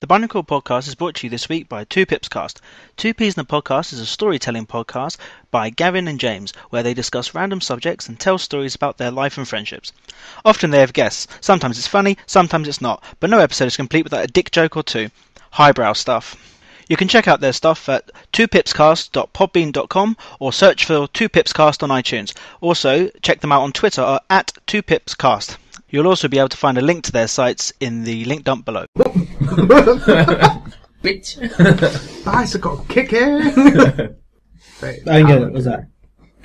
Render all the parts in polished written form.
The Binarycore Podcast is brought to you this week by 2pipscast. 2Ps in a Podcast is a storytelling podcast by Gavin and James, where they discuss random subjects and tell stories about their life and friendships. Often they have guests. Sometimes it's funny, sometimes it's not, but no episode is complete without a dick joke or two. Highbrow stuff. You can check out their stuff at 2pipscast.podbean.com or search for 2pipscast on iTunes. Also, check them out on Twitter at 2pipscast. You'll also be able to find a link to their sites in the link dump below. Bitch. Bicycle kicking. I didn't get it. What was that?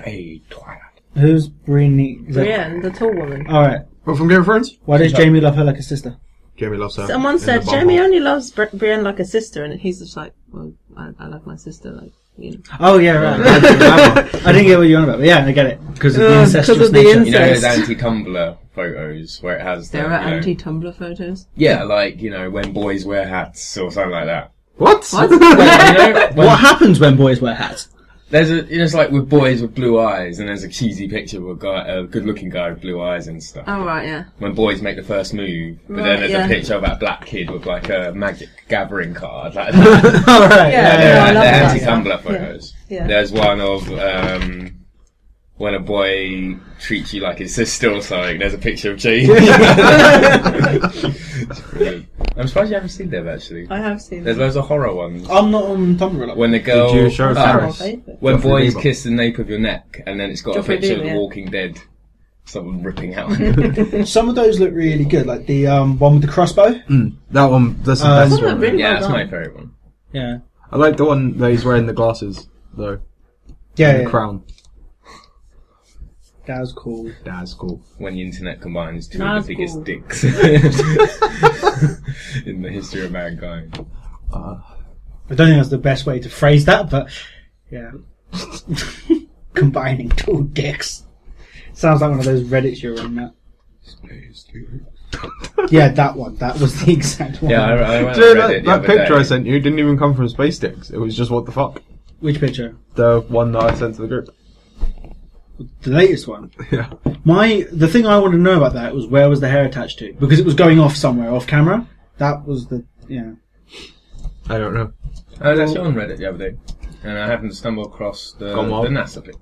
Hey, twat. Who's Brienne? Brienne, the tall woman. Alright. Well, from Game of Thrones? Why does Jamie love her like a sister? Jamie loves her. Someone said Jamie only loves Brienne like a sister, and he's just like, well, I love my sister, like, you know. Oh, yeah, right. I didn't get what you're on about, but yeah, I get it. Because of the incestuous nature. You know those anti-Tumblr photos where it has the... There are anti-Tumblr photos? Yeah, like, you know, when boys wear hats or something like that. What? Well, you know, What happens when boys wear hats? There's a, you know, it's like with boys with blue eyes, and there's a cheesy picture of a guy, a good-looking guy with blue eyes and stuff. Oh, right, yeah. When boys make the first move, but then there's a picture of that black kid with like a magic gathering card, like that. Alright. Yeah, They're I love that. anti-Tumblr photos. Yeah. There's one of when a boy treats you like his sister or something. There's a picture of Jane. It's brilliant. I'm surprised you haven't seen them actually. I have seen There's them. loads of horror ones. I'm not on Tumblr. Like When the girl, Did you show Paris? when Joffrey boys Bieber. kiss the nape of your neck, and then it's got a Joffrey picture Bieber, of The yeah. Walking Dead, someone ripping out. Some of those look really good, like the one with the crossbow. That one, that's the best one. really Yeah, well that's done. my favourite one. Yeah. I like the one that he's wearing the glasses, though. Yeah, And yeah. the crown. That was cool. That's cool. When the internet combines two That's of the biggest cool. dicks in the history of mankind. I don't think that's the best way to phrase that, but yeah. Combining two dicks. Sounds like one of those Reddits you're on that. Yeah, that one. That was the exact one. Yeah, I went Dude, on Reddit the that other picture day. I sent you didn't even come from Space Sticks. It was just what the fuck. Which picture? The one that I sent to the group. The latest one. Yeah. The thing I wanted to know about that was where was the hair attached to? Because it was going off somewhere, off camera. That was the, I don't know. I was actually on Reddit the other day, and I happened to stumble across the Gone wild? NASA pic,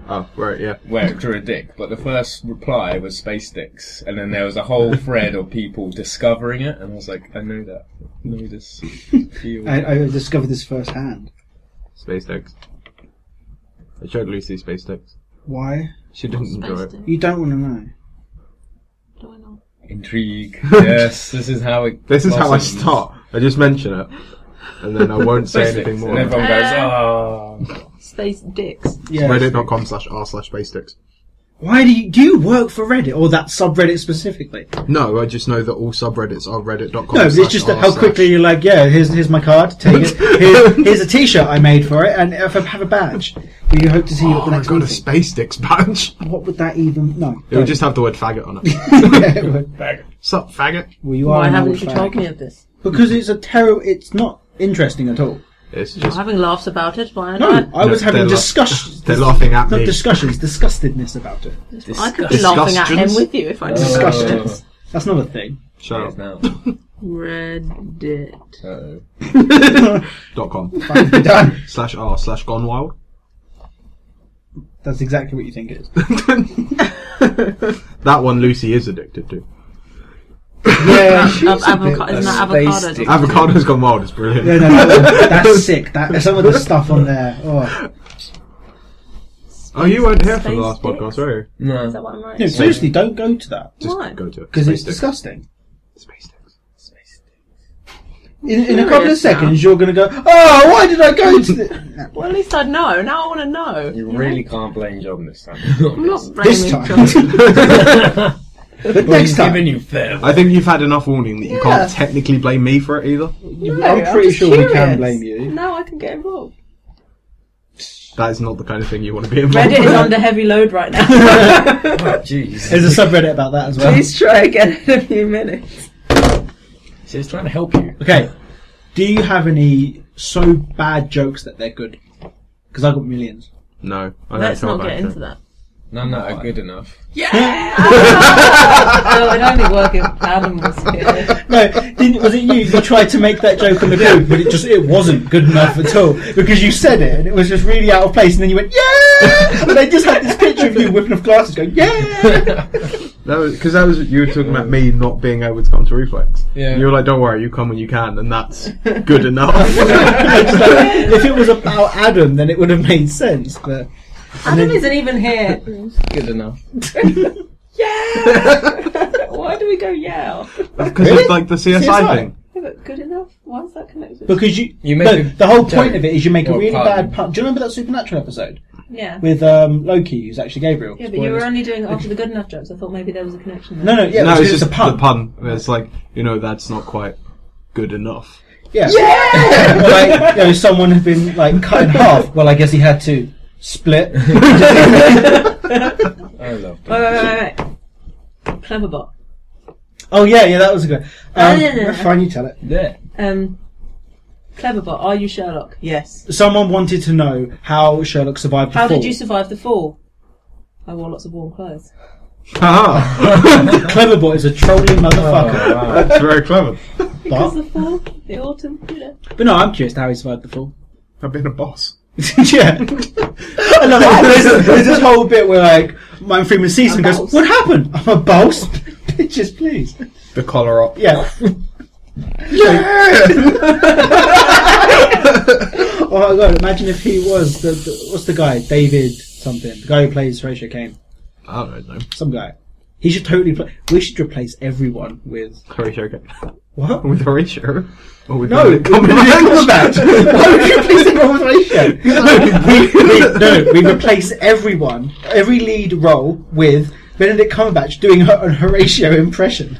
Oh, right, yeah. where it drew a dick, but the first reply was space dicks, and then there was a whole thread of people discovering it, and I was like, I know that. I know this feel. I discovered this firsthand. Space Sticks. I showed Lucy Space Sticks. Why? She didn't enjoy it. You don't want to know. Do I not? Intrigue. Yes, this is how it This is how I blossoms. start. I just mention it. And then I won't say Space anything dicks, more. and everyone goes, oh. Space dicks. Yeah. Reddit.com/r/Space Sticks. Why do you work for Reddit or that subreddit specifically? No, I just know that all subreddits are reddit.com. No, it's just that how quickly you're like, yeah, here's my card, take it. Here's a t-shirt I made for it, and if I have a badge, will you hope to see you at the I next got a meeting? Space Sticks badge. What would that even... No. It would just have the word faggot on it. Yeah, it would. Sup, faggot? Well, you are Why an haven't old you fag. told me of this? Because it's a it's not interesting at all. It's You're just... having laughs about it, why No, not? I was No, having they're discussions. They're laughing at Not me. discussions, disgustedness about it. I could be laughing at him Discussions? with you if I Discussions. discussed it. That's not a thing. Shut Yes, up. now. Reddit. Uh-oh. .com. Fine, be done. /r/gone wild. That's exactly what you think it is. That one Lucy is addicted to. Yeah, Isn't that avocado? stick. Avocado's Gone Wild is brilliant. no, that's sick. Some of the stuff on there. Oh. Oh, you weren't here for the Space last dicks? podcast, were you? No. Is that what I'm right? No, seriously, don't go to that. Just Why? go to it. Because Space it's Sticks. disgusting. Space Sticks. In a couple of Curious seconds, you're going to go, oh, why did I go to the... Well, at least I'd know. Now I want to know. You really can't blame John this time. I'm not This blaming time. John. But next time. Giving you fair. I think you've had enough warning that you can't technically blame me for it either. I'm pretty just sure we can curious. blame you. Now I can get involved. That is not the kind of thing you want to be involved Reddit is with. under heavy load right now. Oh, jeez. There's a subreddit about that as well. Please try again in a few minutes. She's trying to help you. Okay, do you have any so bad jokes that they're good? Because I've got millions. No, I Let's don't not feel get bad into that. None that are good enough. No, it only work if Adam was here. No, was it you? You tried to make that joke on the group, but it wasn't good enough at all because you said it and it was just really out of place, and then you went yeah, and they just had this picture of you whipping off glasses, going yeah. Because you were talking about me not being able to come to Reflex. Yeah. And you were like, don't worry, you come when you can, and that's good enough. If it was about Adam, then it would have made sense. But Adam isn't even here. Good enough. Yeah! Why do we go yeah? Because Really? it's like the CSI thing. Yeah, but good enough? Why is that connected? because the whole point of it is you make a really bad pun. Do you remember that Supernatural episode Yeah. with Loki, who's actually Gabriel? Yeah, but you were only doing it after the good enough jokes. I thought maybe there was a connection there. No, yeah, No, it's it's just a pun. the pun. It's like, that's not quite good enough. Yeah. Like, someone had been like cut in half. Well, I guess he had to split. I love that. Wait. Cleverbot. Oh yeah, that was a good. No. Fine, you tell it. Yeah. Cleverbot, are you Sherlock? Yes. Someone wanted to know how Sherlock survived the How fall. did you survive the fall? I wore lots of warm clothes. Cleverbot is a trolling motherfucker. Oh, wow. That's very clever. Because the fall, the autumn, But no, I'm curious how he survived the fall. I've been a boss. Yeah. I love it. There's this whole bit where like Martin Freeman sees him and goes, boss. "What happened? I'm a boss." Bitches, please. The collar up. Yeah. Oh my god! Imagine if he was the what's the guy? David something. The guy who plays Horatio Kane. I don't know. Some guy. He should totally play. We should replace everyone with Horatio. Okay. what? With Horatio? Or with No, Benedict Cumberbatch. Why would you replace everyone with Horatio? We replace everyone, every lead role with Benedict Cumberbatch doing an Horatio impression.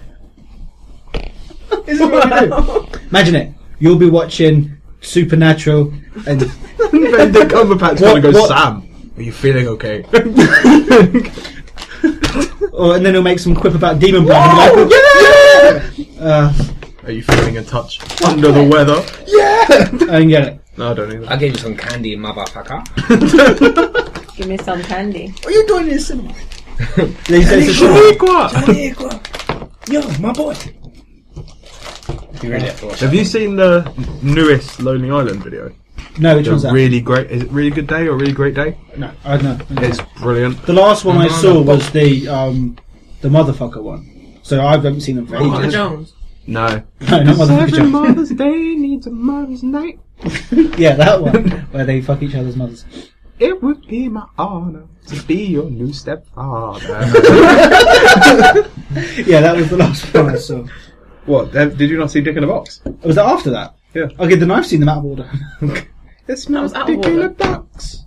Isn't what we do? Imagine it. You'll be watching Supernatural and Benedict Cumberbatch gonna go, what- Sam, are you feeling okay? and then he'll make some quip about demon blood and be like, yeah! Are you feeling a touch under the weather? I can get it. No, I don't either. I gave you some candy, motherfucker. Give me some candy. What are you doing in the cinema? Yo, my boy. You really have to watch Have you seen the newest Lonely Island video? No, which one's The that? really great. Is it Really Good Day or Really Great Day? No, I don't know. It's brilliant. The last one I saw was the motherfucker one. So I haven't seen them for Mother ages. Jones. No. No, not Motherfucker Jones. Mother's Day needs a mother's night. Yeah, that one where they fuck each other's mothers. It would be my honor to be your new stepfather. Yeah, that was the last one I saw. What? Did you not see Dick in a Box? Was that after that? Yeah. Okay, then I've seen them out of order. It's was not out of Dick in a order. Box.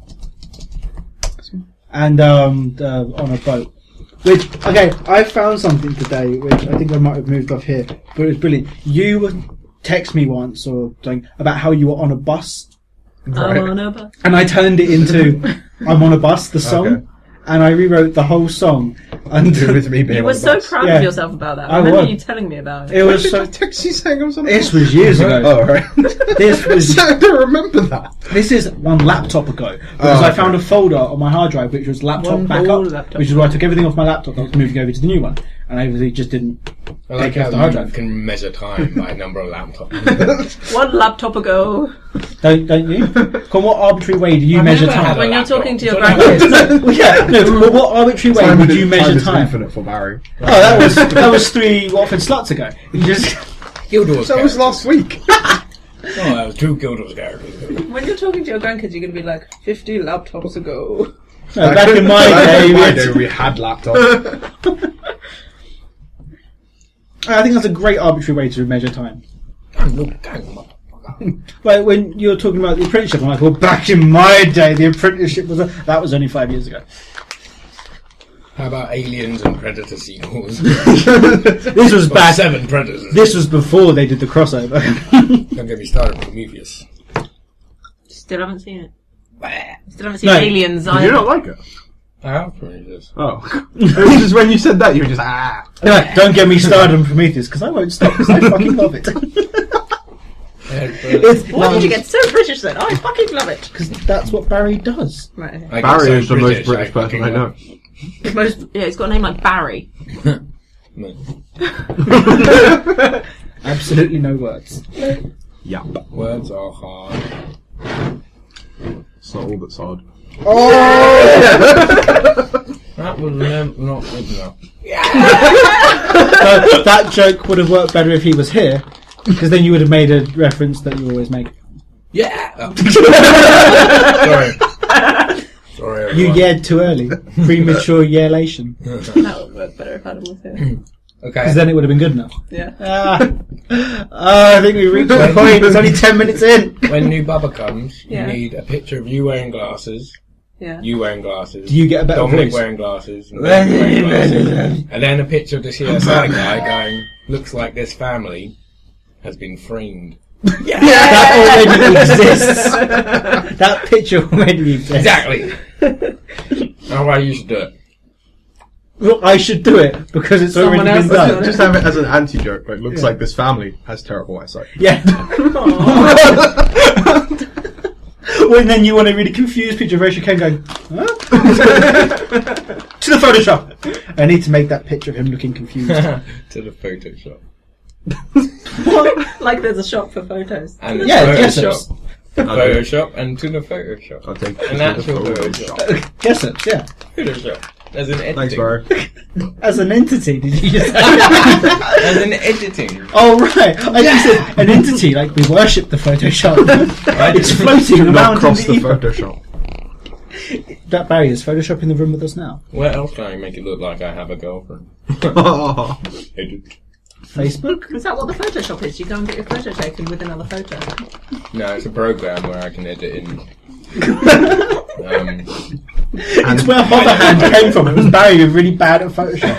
And on a boat. Which, okay, I found something today, which I think I might have moved off here, but it was brilliant. You text me once or something about how you were on a bus, I'm on a bus. and I turned it into "I'm on a bus," the song, Okay. and I rewrote the whole song. And With me being You on were the so bus. proud Yeah. of yourself about that. I I remember was. you telling me about it. it was Did so. I text you saying I was on a This bus? was years ago. Oh, right. This was. I don't remember that. This is one laptop ago because I found a folder on my hard drive which was laptop One backup, whole laptop. which is where I took everything off my laptop that I was moving over to the new one, and I obviously just didn't I like take it how off the hard you drive. can measure time by number of laptops. One laptop ago. Don't you? Come, what arbitrary way do you I've measure never had time? a When you're laptop. talking to your So now- grandkids. Well, yeah, no. But what arbitrary way would you measure is time? infinite for Barry. Oh, that was 3 Watford sluts ago. You just Guildhall's That was characters. last week. Oh, that was 2 Guildhall's characters. When you're talking to your grandkids, you're going to be like, 50 laptops ago. no, back in my day. we had laptops. I think that's a great arbitrary way to measure time. Look, dang, motherfucker. Like when you're talking about the apprenticeship, I'm like, well, back in my day, the apprenticeship that was only 5 years ago. How about Aliens and Predator sequels? This was Or back. 7 Predators. This was before they did the crossover. Don't get me started with Prometheus. Still haven't seen it. Still haven't seen No. Aliens Did you either. not like it? I have Prometheus. Oh. It was just when you said that, you were just, Anyway, don't get me started on Prometheus because I won't stop because I fucking love it. Why did you get so British then? I fucking love it. Because that's what Barry does. Right, okay. I get Barry so is the most British British person I know. It's got a name like Barry. Absolutely no words. Yeah. Words are hard. It's not all that's hard. That was not good enough. That joke would have worked better if he was here, because then you would have made a reference that you always make. Yeah! Oh. Sorry, You everyone. yared too early. Premature yellation. That would work better if Adam was here. Okay. Because then it would have been good enough. Yeah. I think we reached the point. It's only 10 minutes in. When new Bubba comes, you Yeah. need a picture of you wearing glasses, Yeah. you wearing glasses, Do you get a better Dominic voice? wearing glasses, and Ben wearing glasses, and then a picture of the CSI guy going, looks like this family has been framed. That already exists. That picture already exists. Exactly! How about you should do it? Well, I should do it because it's Someone already else been has done. done it. Just have it as an anti-joke. Like, looks like this family has terrible eyesight. Yeah. Well, and then you want a really confused picture of Rachel Ken going, huh? To the Photoshop. I need to make that picture of him looking confused. To the Photoshop. Like there's a shop for photos. And Yeah, the yes, Photoshop. The Photoshop and to the Photoshop. I'll take An actual Photoshop. Guess it, yeah. Photoshop. As an editing. Thanks, Barry. As an entity, did you just say? As an editing. Oh, right. I just said an entity, like we worship the Photoshop. It's floating Not around in cross the the ether. Photoshop. That Barry, is Photoshop in the room with us now? Where else can I make it look like I have a girlfriend? Edit. Facebook? Is that what the Photoshop is? You go and get your photo taken with another photo. No, it's a program where I can edit in. It's where Hoverhand came from. It was Barry was really bad at Photoshop.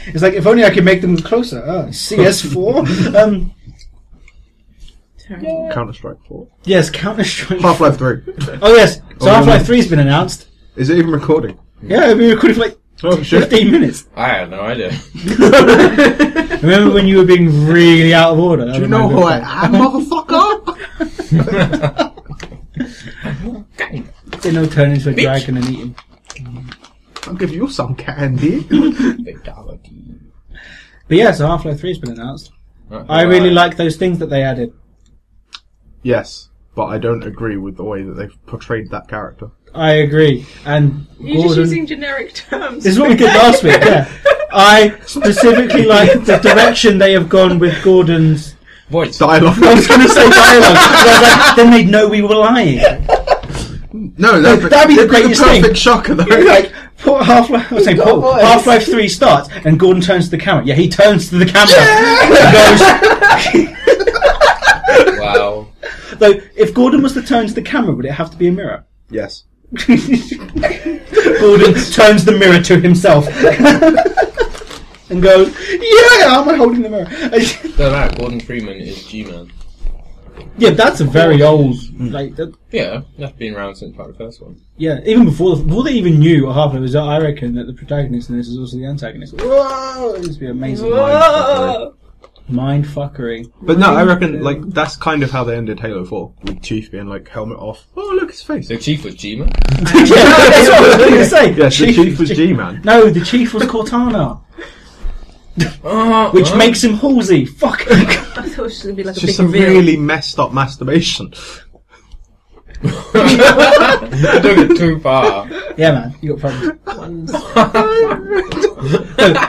It's like, if only I could make them closer. CS4? Terrible. Counter-Strike 4. Yes, Counter-Strike. Half-Life 3. Oh, yes. So Oh, Half-Life 3's been announced. Is it even recording? Yeah, we've been recording for like Oh, shit. 15 minutes. I had no idea. Remember when you were being really out of order? Do you know who I am, motherfucker? Then he'll turn into a dragon and eat him. I'll give you some candy. Fatality. But yeah, so Half-Life 3's been announced. I really like those things that they added. Yes, but I don't agree with the way that they've portrayed that character. I agree. And You're just Gordon... using generic terms. This is what we did last week, yeah. I specifically like the direction they have gone with Gordon's... Voice. Dialogue. I was going to say dialogue. But I was like, then they'd know we were lying. No, that'd be the greatest thing. perfect shocker, though. Like, Half-Life... I was saying, Half-Life 3 starts, and Gordon turns to the camera. Yeah, he turns to the camera and goes... Wow. Though, if Gordon was to turn to the camera, would it have to be a mirror? Yes. Gordon turns the mirror to himself and goes, yeah, how am I holding the mirror? So that Gordon Freeman is G-Man. Yeah, that's a very old, like, Yeah, that's been around since like the first one. yeah, even before they even knew what Half-Life was, I reckon that the protagonist in this is also the antagonist. Whoa! It would be amazing. Whoa! Mindfuckery. But no, I reckon, like, that's kind of how they ended Halo 4, with Chief being, like, helmet off. Oh, look, his face. So Chief was G-Man? Yeah, that's what I was going to say. Yes, the Chief was G-Man. No, the Chief was Cortana. Which makes him Halsey. Fuck. I thought it was going to be like It's a just big some reveal. really messed up masturbation. You took it too far. Yeah, man, you got problems. Ones.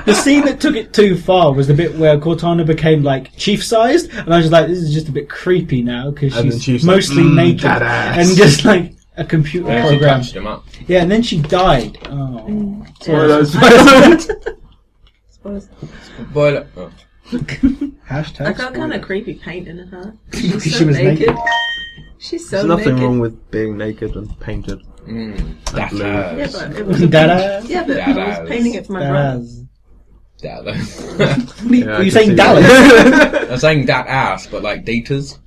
The scene that took it too far was the bit where Cortana became like chief-sized, and I was just like, this is just a bit creepy now because And then she's Chief's mostly like, naked that ass. and just like a computer And she program. touched him up. Yeah, and then she died. Oh, One of those. Suppose. Boiler. Oh. hashtag. I felt kind of creepy painting her. She She's so was naked. She's so There's nothing naked. wrong with being naked and painted. That blue. Yeah, hurts. but it was. Dallas. Yeah, but I was painting it for my brother. Dallas. Dallas. What are you, Yeah, I were you can saying see Dallas? I'm saying that ass, but like daters.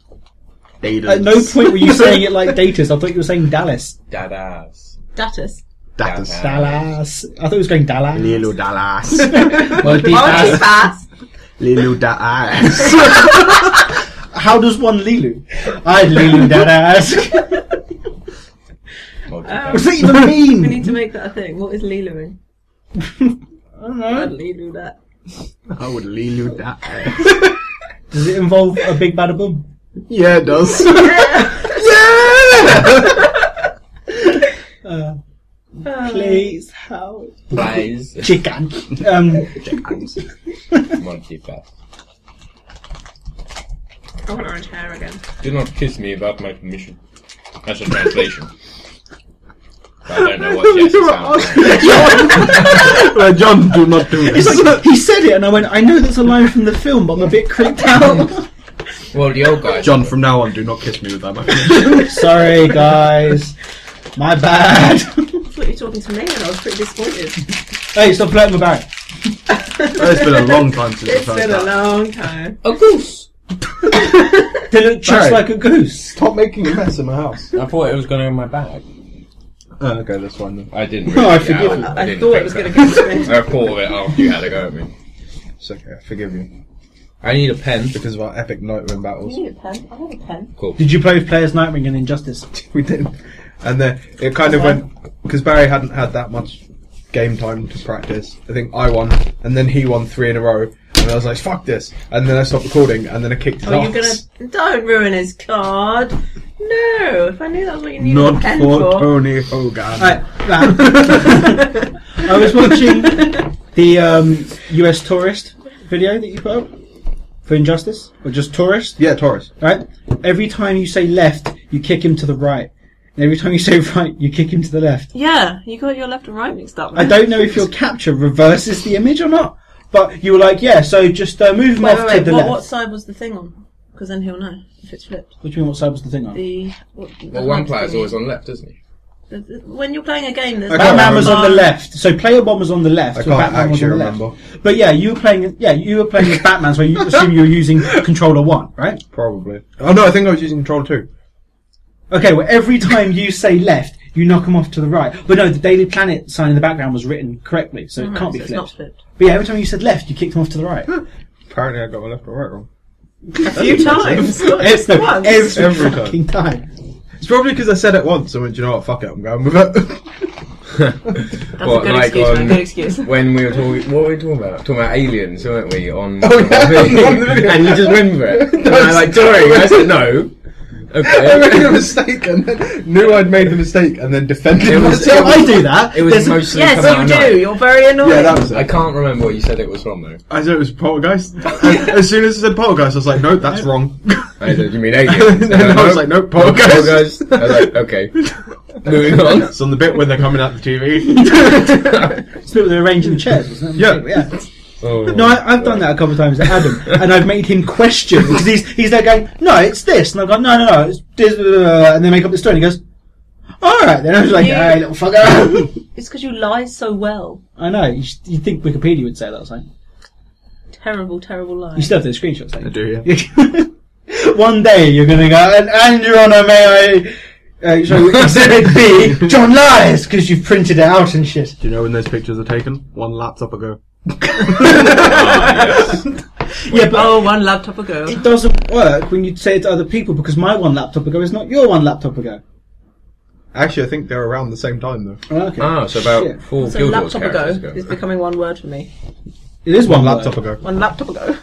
At no point were you saying it like Datus. I thought you were saying Dallas. That ass. Datus. That is Dallas. I thought it was going Dallas. Leloo Dallas. Well, deep Why ass. was fast? Leloo Dallas. How does one Leloo? I'd Leloo that ass. what you What's think. that even mean? We need to make that a thing. What is Lelooing? I don't know. I'd Leloo that. I would Leloo that. Does it involve a big bada boom? Yeah, it does. Please help. Guys. Chicken. Monkey fat. I want orange hair again. Do not kiss me without my permission. That's a translation. But I don't know what yes sounds like. John, do not do this. It's like, he said it and I went, I know that's a line from the film, but I'm a bit creeped out. Well, the old guy. John, from now on, do not kiss me with that. Sorry, guys. My bad. I thought you were talking to me and I was pretty disappointed. Hey, stop flirting with Barry. It's been a long time since It's I've heard been a that. long time. A goose! They look just Barry. like a goose. Stop making a mess in my house. I thought it was going in my bag. Okay, that's fine then. I didn't. No, I really, forgive you. I thought it was going to go to me. I thought of it after you had a go at me. It's okay, I forgive you. I need a pen. Because of our epic Nightwing battles. You need a pen? I have a pen. Cool. Did you play with Players Nightwing and Injustice? We did. And then it kind of went, because Barry hadn't had that much game time to practice. I think I won, and then he won 3 in a row. And I was like, fuck this. And then I stopped recording, and then I kicked his Oh, ass. you're gonna... Don't ruin his card. No, if I knew that was what you needed Not a pen for for. Tony Hogan. Right, I was watching the US Tourist video that you put up for Injustice, or just Tourist, Yeah, Taurus. right? Every time you say left, you kick him to the right. And every time you say right, you kick him to the left. Yeah, you got your left and right mixed up. I don't know if your capture reverses the image or not, but you were like, yeah, so just move him off to the left. What side was the thing on? Because then he'll know if it's flipped. What do you mean, what side was the thing on? Well, one player's always on left, isn't he? When you're playing a game, there's Batman was on the left, so Player One was on the left. I so can't Batman was on actually the remember. left. But yeah, you were playing as Batman, so you assume you were using controller 1, right? Probably. Oh no, I think I was using Control 2. Okay, well every time you say left, you knock him off to the right. But no, the Daily Planet sign in the background was written correctly, so it can't be It's flipped. not flipped. But yeah, every time you said left, you kicked him off to the right. Apparently I got my left or right wrong. A few times. Not just once. Every Every fucking time. It's probably because I said it once and went, do you know what, fuck it, I'm going with it. That's a good excuse, man. Good excuse. When we were talking, what were we talking about? Talking about aliens, weren't we? On Oh, yeah, on the on the video. and you just went for it. And I was like, sorry. I said no. I Okay. made a mistake and then knew I'd made the mistake and then defended It was- myself. I do that. It was There's- mostly Yes, Command you do. 9. You're very annoying. Yeah, that was it. I can't remember what you said it was from though. I said it was Poltergeist. As soon as I said Poltergeist, I was like, no, that's wrong. I said, you mean aliens? And I was like, nope, Poltergeist. I was like, okay. Moving on. It's on the bit when they're coming out the TV. It's a bit with arranging the chairs, wasn't it? Yeah. Oh, No, I've done that a couple of times to Adam, and I've made him question because he's there going, no, it's this, and I've gone, no, it's this, and they make up the story, and he goes, all right, then I was like, hey, little fucker. It's because you lie so well. I know. You think Wikipedia would say that or something? Terrible, terrible lie. You still have the screenshots, don't I you? do, yeah. One day you're going to go, and Your Honour, may I show Exhibit B, John lies, because you've printed it out and shit. Do you know when those pictures are taken? One laptop ago. Yeah, but one laptop ago. it doesn't work when you say it to other people because my one laptop ago is not your one laptop ago. Actually, I think they're around the same time, though. Oh, okay. Ah, so about Shit. 4 So Guild Wars laptop characters ago ago. is becoming one word for me. It is one laptop word. ago. One laptop ago.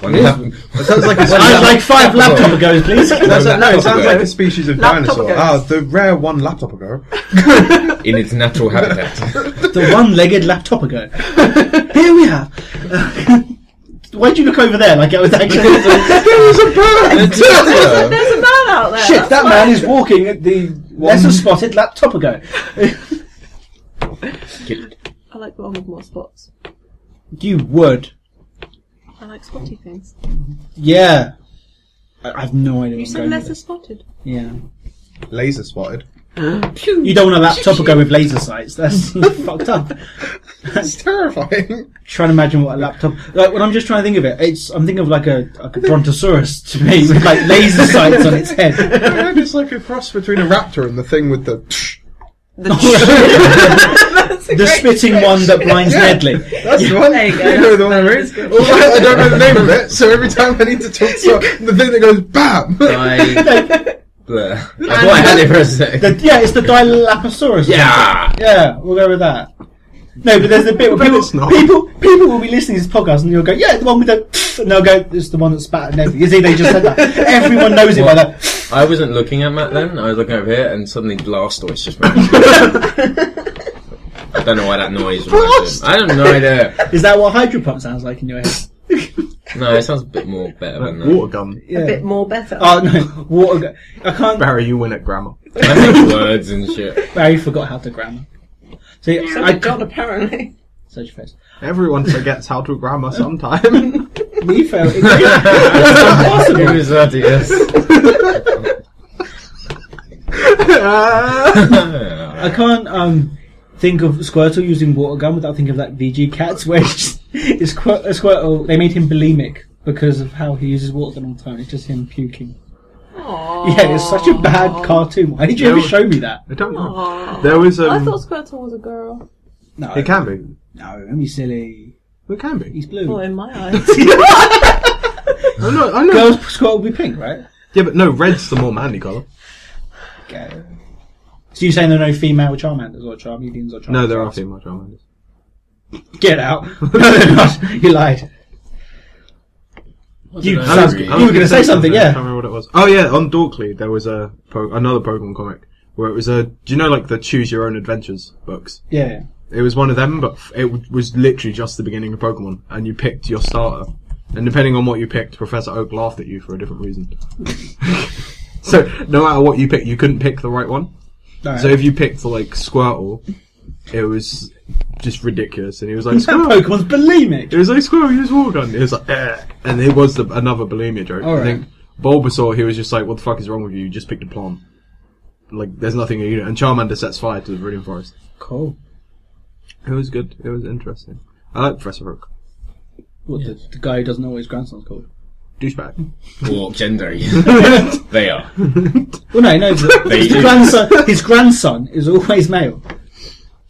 One laptop. That sounds like a I'd like 5 laptop agos, please. No, it sounds like a species of Laptop dinosaur. ago. Ah, the rare one laptop ago. In its natural habitat. The one-legged laptop ago. Here we have. Why'd you look over there like it was actually... There was a bird! There's a man out there. Shit, that's that why. man is walking at the lesser-spotted laptop ago. I like the one with more spots. You would. I like spotty things. Yeah. I have no idea You what I'm said going lesser with. spotted. Yeah. Laser spotted. You don't want a laptop ago with laser sights. That's fucked up. That's terrifying. Trying to imagine what a laptop... Like, when I'm just trying to think of it, I'm thinking of like a brontosaurus to me with like laser sights on its head. It's like a cross between a raptor and the thing with the... The spitting one that blinds Nedley. That's the one. There you go. You know the one I mean. That's good. Although I don't know the name of it, so every time I need to talk to the thing that goes BAM! Bleh. I thought I had it for a sec. It's the Dilophosaurus. Yeah! Yeah, we'll go with that. No, but there's a bit where people will be listening to this podcast and you'll go, yeah, the one with the and they'll go, it's the one that spat and everything. You see, they just said that. Everyone knows it by that. I wasn't looking at Matt then, I was looking over here and suddenly Blastoise just went. I don't know why that noise reminds me. I have no idea. Is that what Hydropump sounds like in your head? No, it sounds a bit more better than that. Water gun. Yeah. A bit more better. Oh no, water gun. I can't. Barry, you win at grammar. I think words and shit. Barry forgot how to grammar. See, So did John, apparently. Such a face. Everyone forgets how to grammar sometime. We failed. It's It was that, yes. I can't think of Squirtle using water gun without thinking of that VG Cats where it's Squirtle. They made him bulimic because of how he uses water gun all the time. It's just him puking. Aww. Yeah, it's such a bad cartoon. Why did you ever show me that? I don't know. Aww. There was I thought Squirtle was a girl. No, It can be. No, don't be silly. It can be. He's blue. Well, in my eyes. I know. Girls Squirtle will be pink, right? Yeah, but no, red's the more manly colour. Okay. So you're saying there are no female Charmanders or Charmeleons or Charmanders? No, there are female Charmanders. Get out. No, they're not. You lied. You were going to say something, I yeah. can't remember what it was. Oh yeah, on Dorkly there was another Pokemon comic where it was do you know like the Choose Your Own Adventures books? Yeah. It was one of them, but it was literally just the beginning of Pokemon, and you picked your starter, and depending on what you picked, Professor Oak laughed at you for a different reason. So no matter what you picked, you couldn't pick the right one. Right. So if you picked like Squirtle, it was just ridiculous, and he was like, That Squirtle. Pokemon's bulimic. It was like, Squirtle, use water gun. It was like, and it was another bulimia joke. All I right. think Bulbasaur, he was just like, what the fuck is wrong with you? You just picked a plant. Like, there's nothing you do. And Charmander sets fire to the Viridian Forest. Cool. It was good. It was interesting. I like Professor Oak. What, the guy who doesn't know what his grandson's called? Douchebag. Or gender. They are. Well, no, his grandson is always male.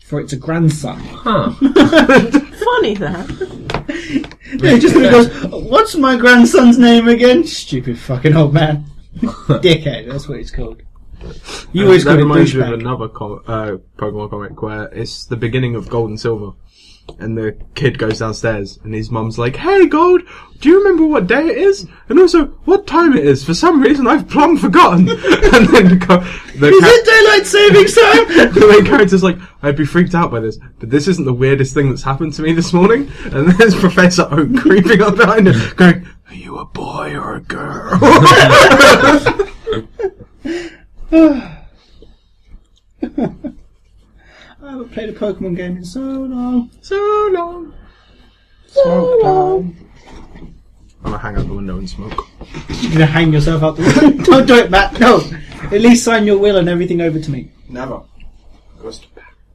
For it's a grandson. Huh. Funny that. Yeah, just when he goes, what's my grandson's name again? Stupid fucking old man. Dickhead, that's what it's called. You always that call it reminds me of douchebag. another Pokemon comic where it's the beginning of Gold and Silver, and the kid goes downstairs and his mum's like, "Hey, Gold, do you remember what day it is? And also, what time it is? For some reason, I've plumb forgotten." And then Is it daylight savings time? the main character's like, "I'd be freaked out by this, but this isn't the weirdest thing that's happened to me this morning." And there's Professor Oak creeping up behind him, going, "Are you a boy or a girl?" I haven't played a Pokemon game in so long. So long. I'm gonna hang out the window and smoke. You're gonna hang yourself out the window. Don't do it, Matt. No. At least sign your will and everything over to me. Never.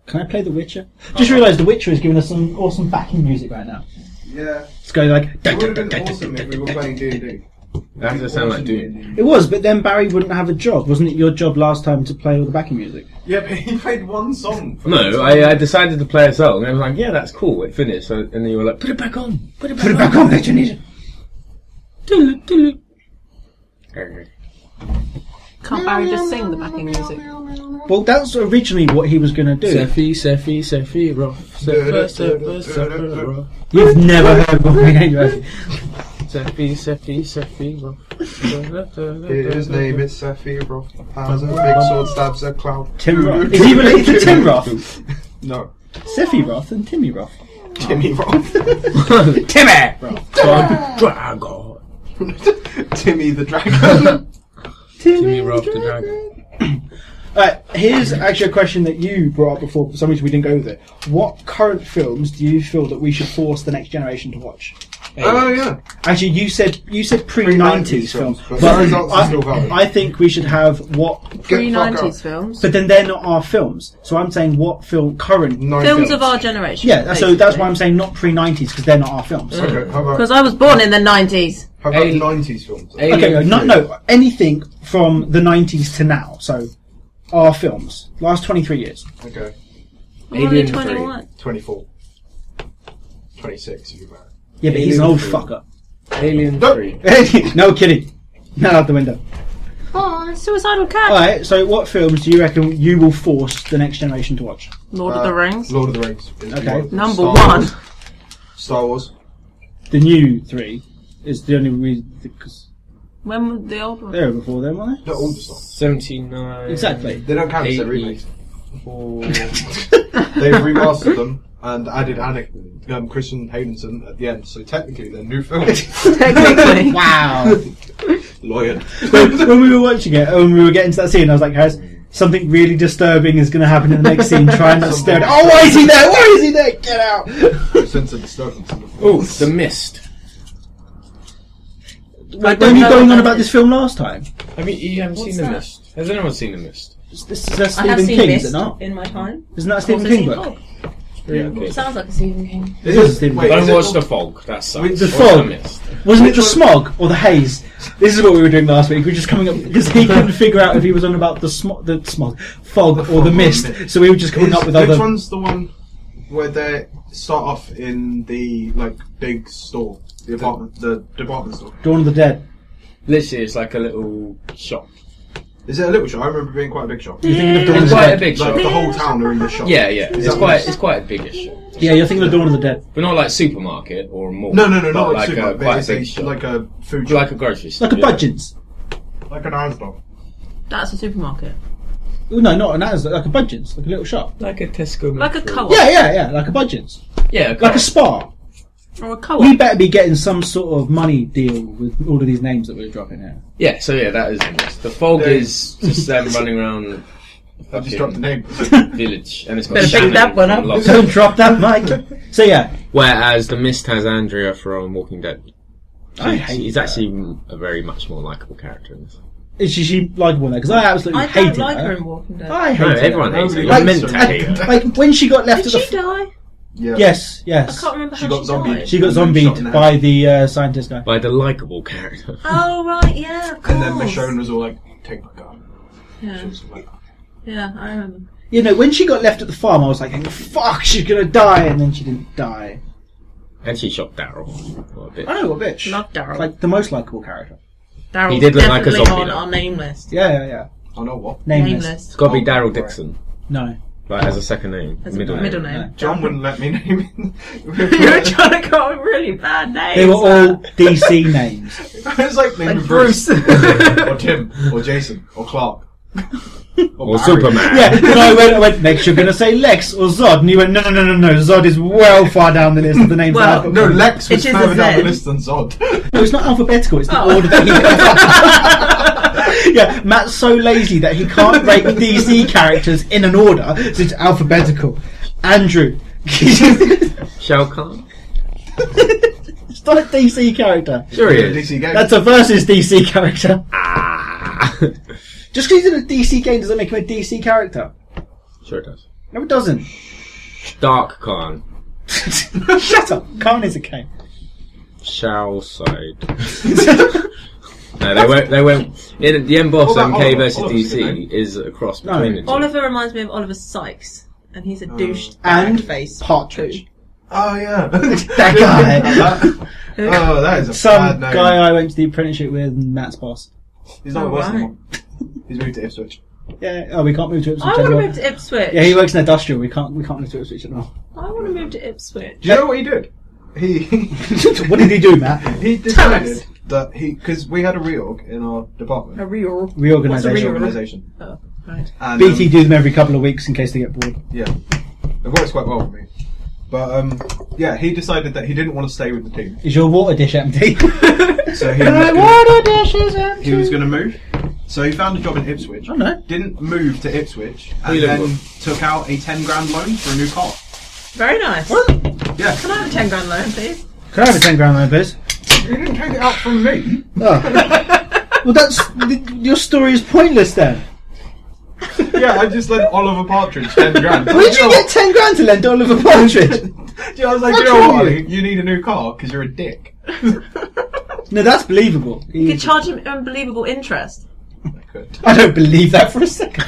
Can I play The Witcher? Just realised The Witcher is giving us some awesome backing music right now. Yeah. It's going like. It would have been awesome if we were playing D&D. That does sound like Doom. It was, but then Barry wouldn't have a job. Wasn't it your job last time to play all the backing music? Yeah, but he played one song. No, I decided to play a song, and I was like, yeah, that's cool, it finished. So, and then you were like, put it back on. Put it back on, mate, you need it. Can't Barry just sing the backing music? Well, that's originally what he was going to do. Sephi, rough. Sephi, You've never heard my name, have you? Sephi, rough. His name is Sephiroth. Has a big sword, stabs a cloud. Tim Roth. Is he related to Tim Roth? No. Sephi Roth and Timmy Roth. Timmy Roth. Timmy Roth. Dragon. Timmy the Dragon. Timmy Roth the Dragon. Alright, here's actually a question that you brought up before. For some reason we didn't go with it. What current films do you feel that we should force the next generation to watch? Oh yeah. Actually, you said pre-90s films, but but results are still valid. I think we should have what. Pre-90s films. But then they're not our films. So I'm saying what current. Films of our generation. Yeah, so that's why I'm saying not pre-90s because they're not our films. Okay, how about Because I was born in the 90s. 90s films? Okay, no, anything from the 90s to now. So our films, last 23 years. Okay. I'm only Alien 21. 24. 26 if you're married. Yeah, but he's an old fucker. Alien No. 3. No kidding. Not out the window. Oh, suicidal cat. Alright, so what films do you reckon you will force the next generation to watch? Lord of the Rings. Lord of the Rings. is Okay. one. Number Star one. Wars. Star Wars. The new 3 is the only reason, because When was the old one? they were before them, weren't They're all the stuff. 79. Exactly. They don't count as their 80. remakes. They've remastered them and added Christian Haydenson at the end, so technically they're new films. Technically. they? Wow. Lawyer. When we were watching it, when we were getting to that scene, I was like, Harris, something really disturbing is going to happen in the next scene. Try and not stare. Oh, why is he there? Why is he there? Get out! Sense of disturbance. Oh, The Mist. Like, weren't you going on about this film last time? You haven't What's seen The that? Mist? Has anyone seen The Mist? This is I have Stephen seen King, Mist is it not? in my time. Isn't that a I've Stephen also King seen book? Fog. Yeah, okay. It sounds like a Stephen King. It is a Stephen Wait, King. is Don't it watch all- The Fog. That sucks. The Watch Fog. The Mist. Wasn't it the smog or the haze? This is what we were doing last week. We were just coming up because he couldn't figure out if he was on about the fog, or the mist. So we were just coming up with Which other. one's the one where they start off in the big store, the department store? Dawn of the Dead. Literally, it's like a little shop. Is it a little shop? I remember it being quite a big shop. You're thinking of Dawn of It's the quite a Dead. big Like shop. the whole town are in the shop. Yeah. Is It's that quite. what It's quite a biggish. Yeah, you're thinking of Dawn of the Dead. But not like supermarket or a mall. No, but not like super. a quite It's a big shop. like a food shop. Like a grocery store. Like a Budgeons. Like an Asda. That's a supermarket. Oh, no, not an Asda. Like a Budgeons. Like a little shop. Like a Tesco. Like a Metro. co-op. Yeah. Like a Budgeons. Yeah, Like a Spa. Or a co-op. We better be getting some sort of money deal with all of these names that we're dropping here. Yeah, so yeah, that is the Mist. The Fog Yeah. is just them running around I just dropped the name. village, and it's got Better pick Shannon that one from up. Lost. Don't drop that mic. So yeah, Whereas The Mist has Andrea from Walking Dead. I hate She's her. actually a very much more likable character in this. is she likable now? Because I absolutely I hated don't like her. her in Walking Dead. I hate No, her. everyone hates her. Nobody You're likes meant to her. hate her. Like when she got left Did at she the. die? Yeah. Yes. I can't remember She how got she zombied. died. She got Shot in the zombied head. by the scientist guy. By the likable character. Oh, right, yeah, of course. And then Michonne was all like, take my gun. Yeah, She was like, yeah, I remember. You know, when she got left at the farm, I was like, fuck, she's gonna die, and then she didn't die. And she shot Daryl. What a bitch. I know, what a bitch. Love Daryl. Like, the most likeable character. Daryl's He did look like a definitely zombie, on though. our name list. Yeah. I know what. Nameless. It's got to be Oh, Daryl right. Dixon. No. Like, as a second name. As a middle middle name. name. John wouldn't let me name it. You were trying to come up with really bad names. They were all DC names. It's like naming Like Bruce. Bruce. Or Tim. Or Jason. Or Clark. Or Barry. Superman. Yeah, and I went, next you're going to say Lex or Zod, and you went, no, Zod is well far down the list of the names Well, that I've got. No, Lex was It is a further down the Z. list than Zod. No, it's not alphabetical, it's the Oh. order that he goes up. Yeah, Matt's so lazy that he can't rate DC characters in an order, so it's alphabetical. Andrew. Shao Kahn? It's not a DC character. Sure he is. DC game. That's a versus DC character. Ah. Just because he's in a DC game doesn't make him a DC character. Sure it does. No, it doesn't. Dark Khan. Shut up. Khan is a game. Shao side. No, they won't. The end boss What about MK Oliver? versus Oliver's a good DC is a cross between the two. Oliver reminds me of Oliver Sykes, and he's a douche And face. Partridge. Oh, yeah. That guy. Oh, that is a Some bad name. guy I went to the apprenticeship with, Matt's boss. He's not Oh, worse right. anymore. He's moved to Ipswich. Yeah, oh, we can't move to Ipswich I want to anymore. move to Ipswich. Yeah, he works in industrial. We can't move to Ipswich at all. I want to move to Ipswich. Do you know what he did? He What did he do, Matt? he decided that because we had a reorg in our department. A real. Reorganisation. Organisation. Oh, right. And, BT do them every couple of weeks in case they get bored. Yeah. It works quite well for me. But, yeah, he decided that he didn't want to stay with the team. Is your water dish empty? So he My was water dish is empty. he was going to move. So he found a job in Ipswich. Oh, no. Didn't move to Ipswich. Who you And live then took out a 10 grand loan for a new car. Very nice. Yeah. Can I have a 10 grand loan, please? Can I have a 10 grand loan, please? You didn't take it out from me. Oh. Well, your story is pointless then. Yeah, I just lent Oliver Partridge 10 grand. Where did you get 10 grand to lend to Oliver Partridge? I was like, What's you know wrong what, with Ollie? You need a new car because you're a dick. No, that's believable. You could charge him unbelievable interest. I could. I don't believe that for a second.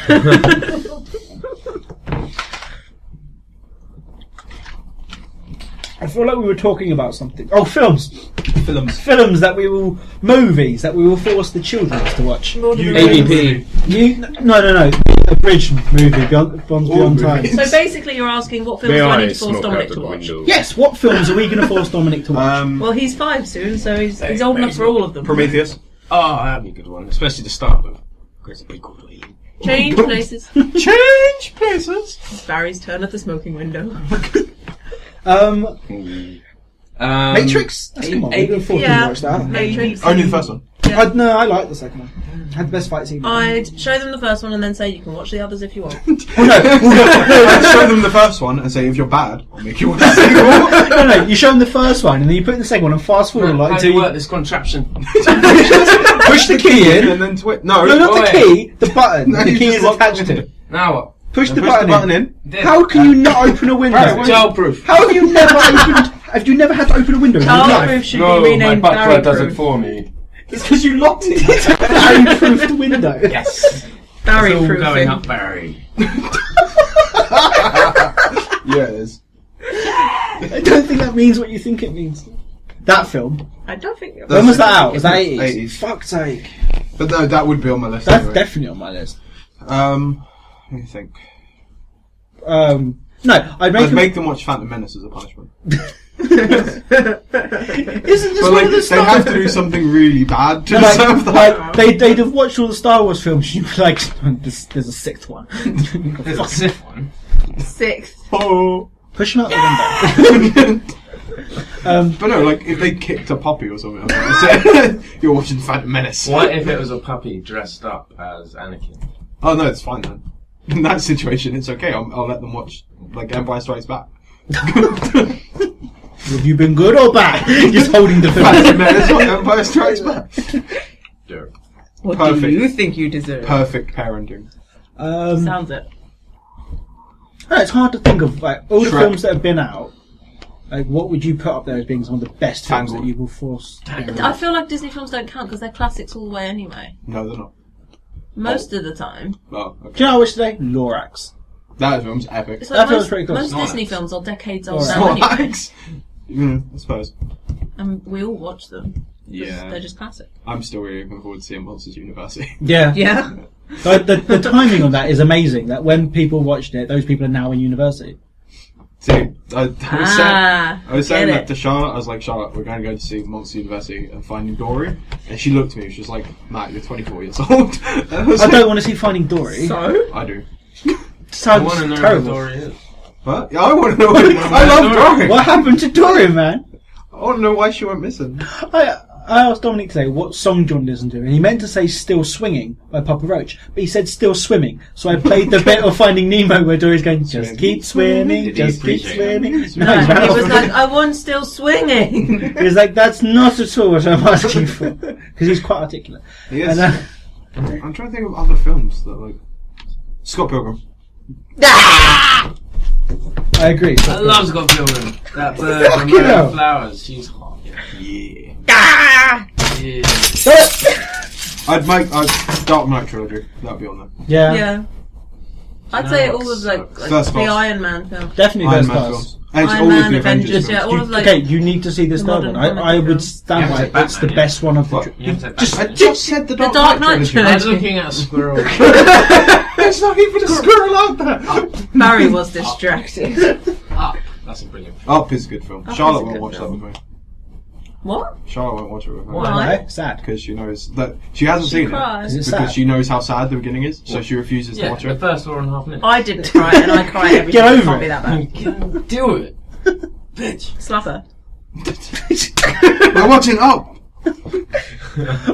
I feel like we were talking about something. Oh, films. Films. Movies that we will force the children to watch. ABP. No. The bridge movie, Beyond Time. So basically, you're asking what films do I need to force Dominic to watch? Yes, what films are we going to force Dominic to watch? Well, he's 5 soon, so he's old enough for all of them. Prometheus. Oh, that'd be a good one, especially to start with. Because it'd be cool to eat. Change places. Change places. It's Barry's turn at the smoking window. Matrix? Come on, we're going to force him to watch that. Matrix. Only the first one. No, I like the second one. Had the best fight scene. I'd show them the first one and then say you can watch the others if you want. I'd show them the first one and say, if you're bad, I'll make you watch the second one. No, you show them the first one and then you put in the second one and fast forward How do you work this contraption? Push the key in and then No, not the key, the button. No, the you key just is lock attached them to in. it. Now what? Push the Push button in. Then- How can you not open a window? Childproof. How have you never opened... Have you never had to open a window in your life? Childproof should No, be my renamed butler does it Barry-proof. for me. It's because you locked it. Barry-proofed window. Yes. It's all Barry-proof. going up Barry. Yeah, it is. I don't think that means what you think it means. That film. I don't think... When was that out? Was that 80s? 80s. Fuck's sake. But no, that would be on my list. That's anyway. definitely on my list. Let me think. No, I'd I'd make them watch Phantom Menace as a punishment. Isn't this But one of the they Star have to do something really bad to No, deserve that. they'd have watched all the Star Wars films and you'd be like, there's a 6th one. There's a 6th one. 6th. Oh. Push him out the window. But no, like if they kicked a puppy or something, I'd say, you're watching Phantom Menace. What if it was a puppy dressed up as Anakin? Oh no, it's fine then. In that situation, it's okay. I'll let them watch like Empire Strikes Back. Have you been good or bad? Just holding the film. Phantom Menace or Empire Strikes Back. Dirt. What Perfect. do you think you deserve? Perfect parenting. Sounds it. It's hard to think of like all the Shrek. films that have been out. Like, what would you put up there as being some of the best films that Tangled. you will force? I feel like Disney films don't count because they're classics all the way anyway. No, they're not. Most of the time. Oh, okay. Do you know what I watched today? Lorax. That film's epic. It's That like feels most, pretty cool. most Snorlax. Disney films are decades old Alright. now anyway. Snorlax. I suppose. And we all watch them. Yeah. They're just classic. I'm still really looking forward to seeing Monsters University. Yeah. Yeah. The timing on that is amazing. That when people watched it, those people are now in university. See, I was saying get that it. to Charlotte. I was like, Charlotte, we're going to go to see Monsters University and Finding Dory. And she looked at me. She was like, Matt, you're 24 years old. And I was I like, don't want to see Finding Dory. So? I do. I Sounds want to know terrible. what Dory is. What? Yeah, I want to know. I love Dory. What happened to Dory, man? I want to know why she went missing. I asked Dominic today what song John listened to, and he meant to say Still Swinging by Papa Roach, but he said Still Swimming. So I played the bit of Finding Nemo where Dory's going, just keep swimming, Did he just keep appreciate swimming. it? No, No, he's he right was off. like, I want still swinging. He was like, that's not at all what I'm asking for. Because he's quite articulate. Yes. And, I'm trying to think of other films that like Scott Pilgrim. I agree. I love Scott Pilgrim. That bird from Fucking hell. Flowers. She's hot. Yeah. Yeah. I'd make Dark Knight trilogy. That'd be on there. Yeah, Yeah. I'd say all of like First the class. Iron Man film. definitely Iron First Man Class. films. And Iron all Man, of the Avengers Avengers, films. yeah, all of like. Okay, you need to see this The third modern one. I comic would film. stand You by haven't it. said It's the Batman best one of the. What? You haven't said I Batman. just said the Dark, Dark Knight Knight trilogy. I was looking at a squirrel. There's not even a squirrel out there. Barry was distracted. Up. That's a brilliant film. Up is a good film. Up Charlotte is a won't good watch film. that with me. What? Charlotte won't watch it with me. Why? Why? Sad. Because she knows that she hasn't She seen cried. Is it. it Because sad? she knows how sad the beginning is, so she refuses to Yeah, watch the it. first 4.5 minutes. I didn't cry, and I cry every Get time. It over can't it. be that bad. Do it. Bitch. Slap her. We're watching Up.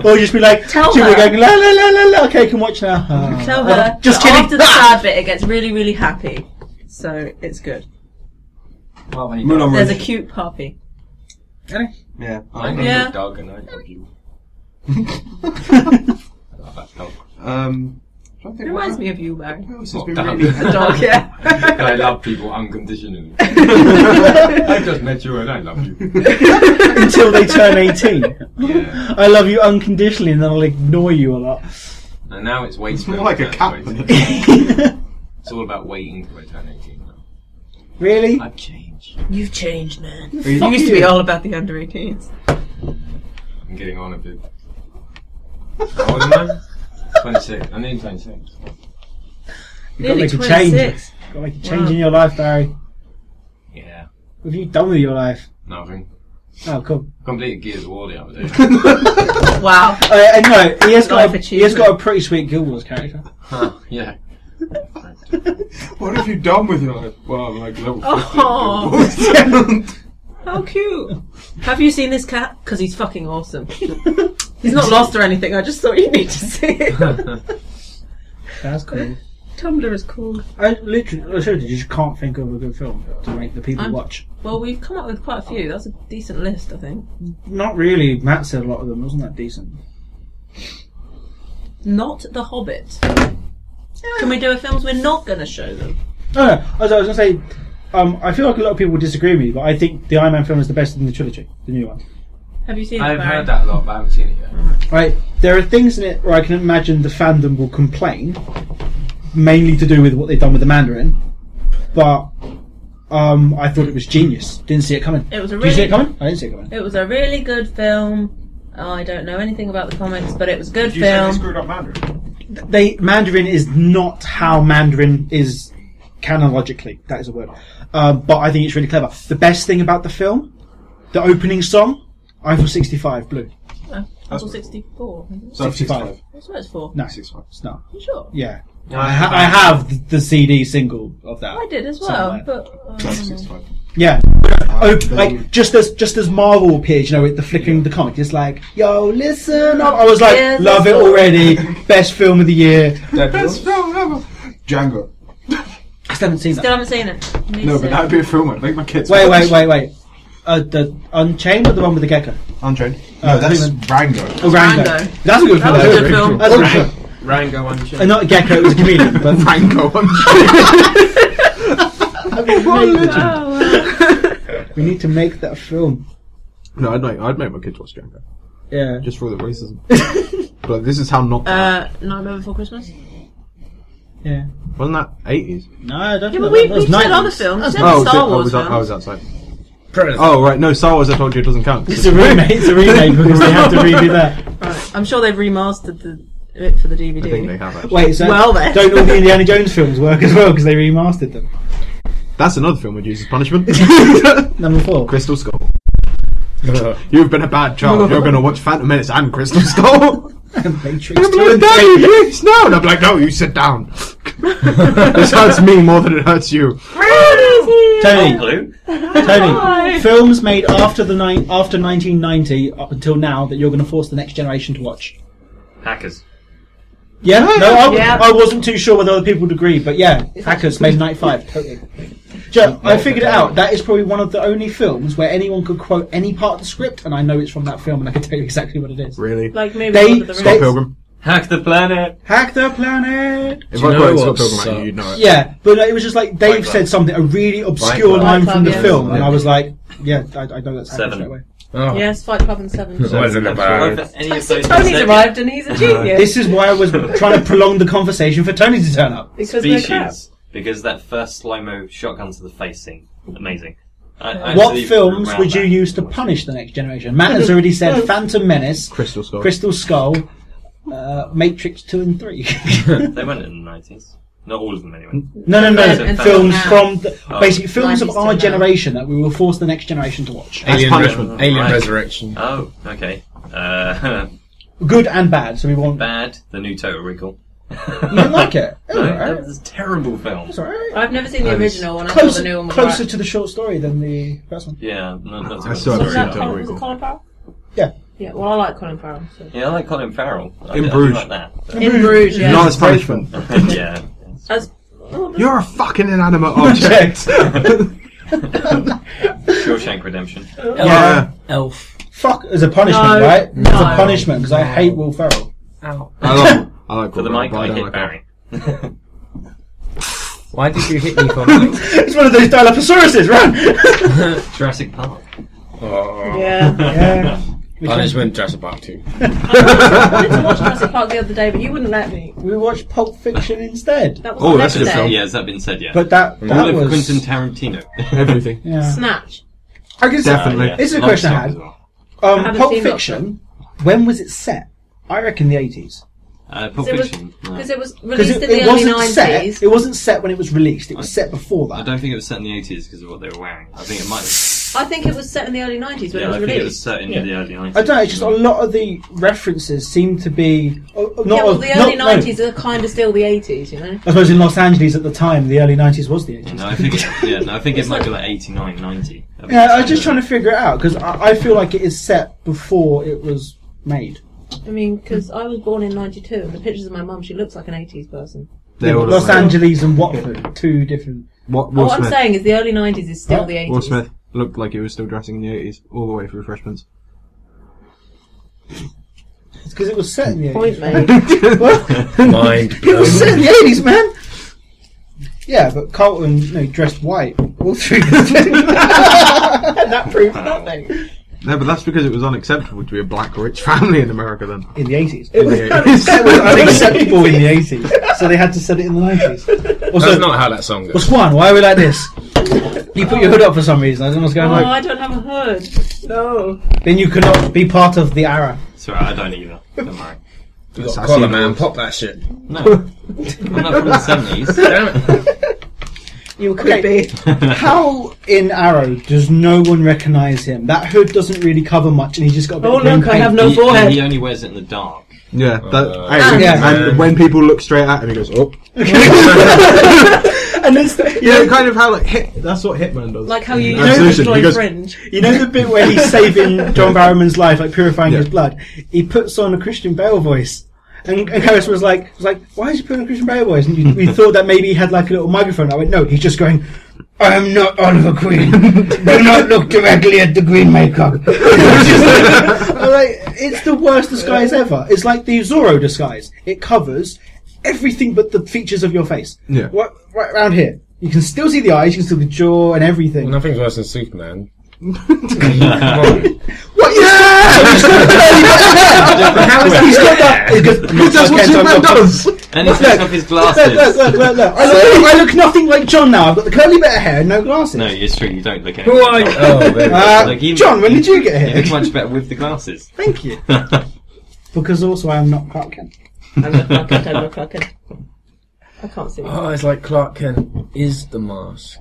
Or just be like, Tell we're her. going, la la la la la. Okay, you can watch now. Tell her. Just that kidding. After the Ah! sad bit, it gets really, really happy. So it's good. Well, then you Moulin don't. There's a Rouge. cute puppy. Yeah. I know Yeah. your dog and I love you. I love that dog. Trying to It think reminds what me of you, Barry. else has What, been dog? really. The dog, yeah. I love people unconditionally. I just met you and I love you. Until they turn 18. Yeah. I love you unconditionally and then I'll ignore you a lot. And now it's waiting. It's more like a cat. It's all about waiting till I turn 18 now. Really? I've changed. changed. You've changed, man. Fuck You used to be all about the under 18s. I'm getting on a bit. How old am I? 26. I'm nearly 26. You've got to Nearly make a change. 26. You've got to make a change in your life, Barry. Yeah. What have you done with your life? Nothing. Oh, cool. Completed Gears of War the other day. Wow. And no, he has got Life a pretty sweet Guild Wars character. Huh, yeah. What have you done with your life? Well, I'm like level 50. Oh, how cute. Have you seen this cat? Because he's fucking awesome. He's not lost or anything, I just thought you need to see it. That's cool. Tumblr is cool. I seriously just can't think of a good film to make the people watch. Well, we've come up with quite a few. That's a decent list, I think. Not really. Matt said a lot of them. Wasn't that decent? Not The Hobbit. Can we do a films we're not going to show them? No. I was going to say, I feel like a lot of people would disagree with me, but I think the Iron Man film is the best in the trilogy, the new one. Have you seen it, I've Barry? heard that a lot, but I haven't seen it yet. Right, there are things in it where I can imagine the fandom will complain, mainly to do with what they've done with the Mandarin, but I thought it was genius. Didn't see it coming. It was a Did you see really, it coming? I didn't see it coming. it was a really good film. I don't know anything about the comics, but it was a good Did you say they film. screwed up Mandarin? Mandarin is not how Mandarin is canonologically. That is a word. But I think it's really clever. The best thing about the film, the opening song, Eiffel 65, Blue. Eiffel 64. I think. 65. That's what it's for. No, 65. No. You sure? Yeah. I have the CD single of that. I did as well, Somewhere. but Yeah. Like just as Marvel appears, you know, with the flickering of the comic, it's like, yo, listen up. I was like, Yeah, love it that's already. Best film of the year. Best film ever. Django. I still haven't seen still that. haven't seen it. Need No, to but see that'd it. be a film I'd make my kids Wait. watch. The Unchained or the one with the gecko? Unchained. No, that's Rango. Oh, Rango. Rango. That's a good That film. was a good That's film. That's a good film. Rango Unchained. Not a gecko, it was a chameleon. But Rango Unchained. we need to make that film. No, I'd make my kids watch Django. Yeah. Just for the racism. But this is how not. Nightmare Before Christmas? Yeah. Wasn't that 80s? No, I don't Yeah, know. but we That was said 90s. other films. We said Oh, the Star Wars I was films. outside. Predator. Oh, right. No, Star Wars, I told you, it doesn't count. It's a remake. It's a remake because they had to redo that. Right. I'm sure they've remastered it for the DVD. I think they have, actually. Wait, so Well then. don't all the Indiana Jones films work as well because they remastered them? That's another film with Jesus punishment. Number 4. Crystal Skull. You've been a bad child. You're going to watch Phantom Menace and Crystal Skull. Matrix I'm 2 like, and Daddy, 3. please, no. And I'm like, no, you sit down. This hurts me more than it hurts you. Tony, Blue? films made after 1990 up until now that you're going to force the next generation to watch. Hackers. Yeah, no, Yeah. I wasn't too sure whether other people would agree, but yeah, Hackers made in 95, totally. Joe, I figured it out. That is probably one of the only films where anyone could quote any part of the script, and I know it's from that film, and I can tell you exactly what it is. Really? Like maybe They- Lord of the Scott Rings. Pilgrim. Hack the planet! Hack the planet! If Do I you quoted know Scott what Pilgrim at you, sucks? you'd know it. Yeah, but it was just like Dave Club. said something, a really obscure Club. line Fight from the Club, film, yes. and I was like, yeah, I know that's happening 7. straight away. Oh. Yes, Fight Club and 7. It wasn't about. Any of those Tony's been arrived and he's a genius. This is why I was trying to prolong the conversation for Tony to turn up. Because they're crap. Species. Because that first slow-mo shotgun to the face scene. Amazing. What films would you use to punish the next generation? Matt has already said Phantom Menace, Crystal Skull. Crystal Skull, Matrix 2 and 3. They went in the 90s. Not all of them, anyway. No, And films now. from Oh. basically films of 90s to our now. generation that we will force the next generation to watch. That's punishment. Alien Right. Resurrection. Oh, okay. Good and bad, so we want. Bad. The new Total Recall. You didn't like it? It was No, alright. that was a terrible film. It's alright. I've never seen the original one. I thought the new one was Closer right. to the short story than the first one. Yeah, not too I much still haven't story Was seen that about Total it. was it Recall. Colin Farrell? Yeah. Yeah, well, I like Colin Farrell. So. Yeah, I like Colin Farrell. I In do Bruges. like that. In Bruges, yeah. Not as punishment. Yeah. As, You're a fucking inanimate object. Shawshank Redemption. Yeah. Elf. Fuck, as a punishment, No, right? As a no. punishment, because I hate Will Ferrell. Ow. I like For the Will mic, Ferrell, I but don't hit like Barry. Why did you hit me for that? It's one of those Dilophosaurus, run! Jurassic Park. Oh. yeah. Yeah. I just went Jurassic Park 2. I wanted to watch Jurassic Park the other day, but you wouldn't let me. We watched Pulp Fiction instead. That was the that's next a good film. day. Yeah, has that been said yet? But that All of was... Quentin Tarantino. Everything. Yeah. Snatch. I guess Definitely. Yeah. This is a question I had. Non-stop as well. haven't Pulp seen Fiction, when was it set? I reckon the 80s. Pulp Fiction. No. Because it was Because released in the early wasn't 90s. set. It wasn't set when it was released. It was set before I that. don't think it was set in the 80s because of what they were wearing. I think it might have. I think it was set in the early 90s when Yeah, it was I think it was released. set in the early 90s. I don't know. It's just a lot of the references seem to be not. Yeah, well, the early not- 90s are kind of still the 80s, you know? I suppose in Los Angeles at the time, the early 90s was the 80s. No, I think it might be like 89, 90. Yeah, I was just trying to figure it out because I feel like it is set before it was made. I mean, because I was born in 92, and the pictures of my mum, she looks like an 80s person. They're all Los the same. Angeles and Watford, two different. Will What I'm Smith. saying is the early 90s is still the 80s. Will Smith looked like he was still dressing in the 80s, all the way through Freshman's. It's because it was set in the 80s. Point right? made. What? Mind It was set blown. in the 80s, man. Yeah, but Carlton, dressed white all through the thing. And that proves nothing. No, but that's because it was unacceptable to be a black rich family in America then. In the 80s. In the 80s. It was unacceptable in the 80s, so they had to set it in the 90s. Also, That's not how that song goes. what's one? Why are we like this? You put your hood up for some reason. I don't know what's going Oh, on. I don't have a hood. No. Then you cannot be part of the ARA. It's alright, I don't either. Don't worry. You got That's a collar, actually man. yours. Pop that shit. No. I'm not from the 70s. Damn it. You could Okay. be. How in Arrow does no one recognise him? That hood doesn't really cover much, and he's just got a bit Oh, of green look, I paint. have no forehead. He only wears it in the dark. Yeah, yeah. and when people look straight at him, he goes, oh. And it's, You know, kind of how, that's what Hitman does. Like how you Absolutely. destroy He goes- Fringe. you know the bit where he's saving John Barrowman's life, like purifying Yeah. his blood? He puts on a Christian Bale voice. And Harris was like, why is he putting on a Christian Bale voice? And we thought that maybe he had like a little microphone. I went, no, he's just going, I am not Oliver Queen. Do not look directly at the green makeup. I'm like, it's the worst disguise ever. It's like the Zorro disguise. It covers everything but the features of your face. Yeah. Right around here. You can still see the eyes, you can see the jaw and everything. Nothing's worse than Superman. What? How is that? He's got that. Because that's what Superman does! And he takes off his glasses. Look. I look nothing like John now. I've got the curly bit of hair and no glasses. No, it's true, you don't look at Who are you? Oh, there you go. Like, you- John, when did you get You here? look much better with the glasses. Thank you. Because also I am not Clark Kent. I'm not Clark Kent, I'm not Clark Kent. I can't see. Oh, it's like Clark Kent is the mask.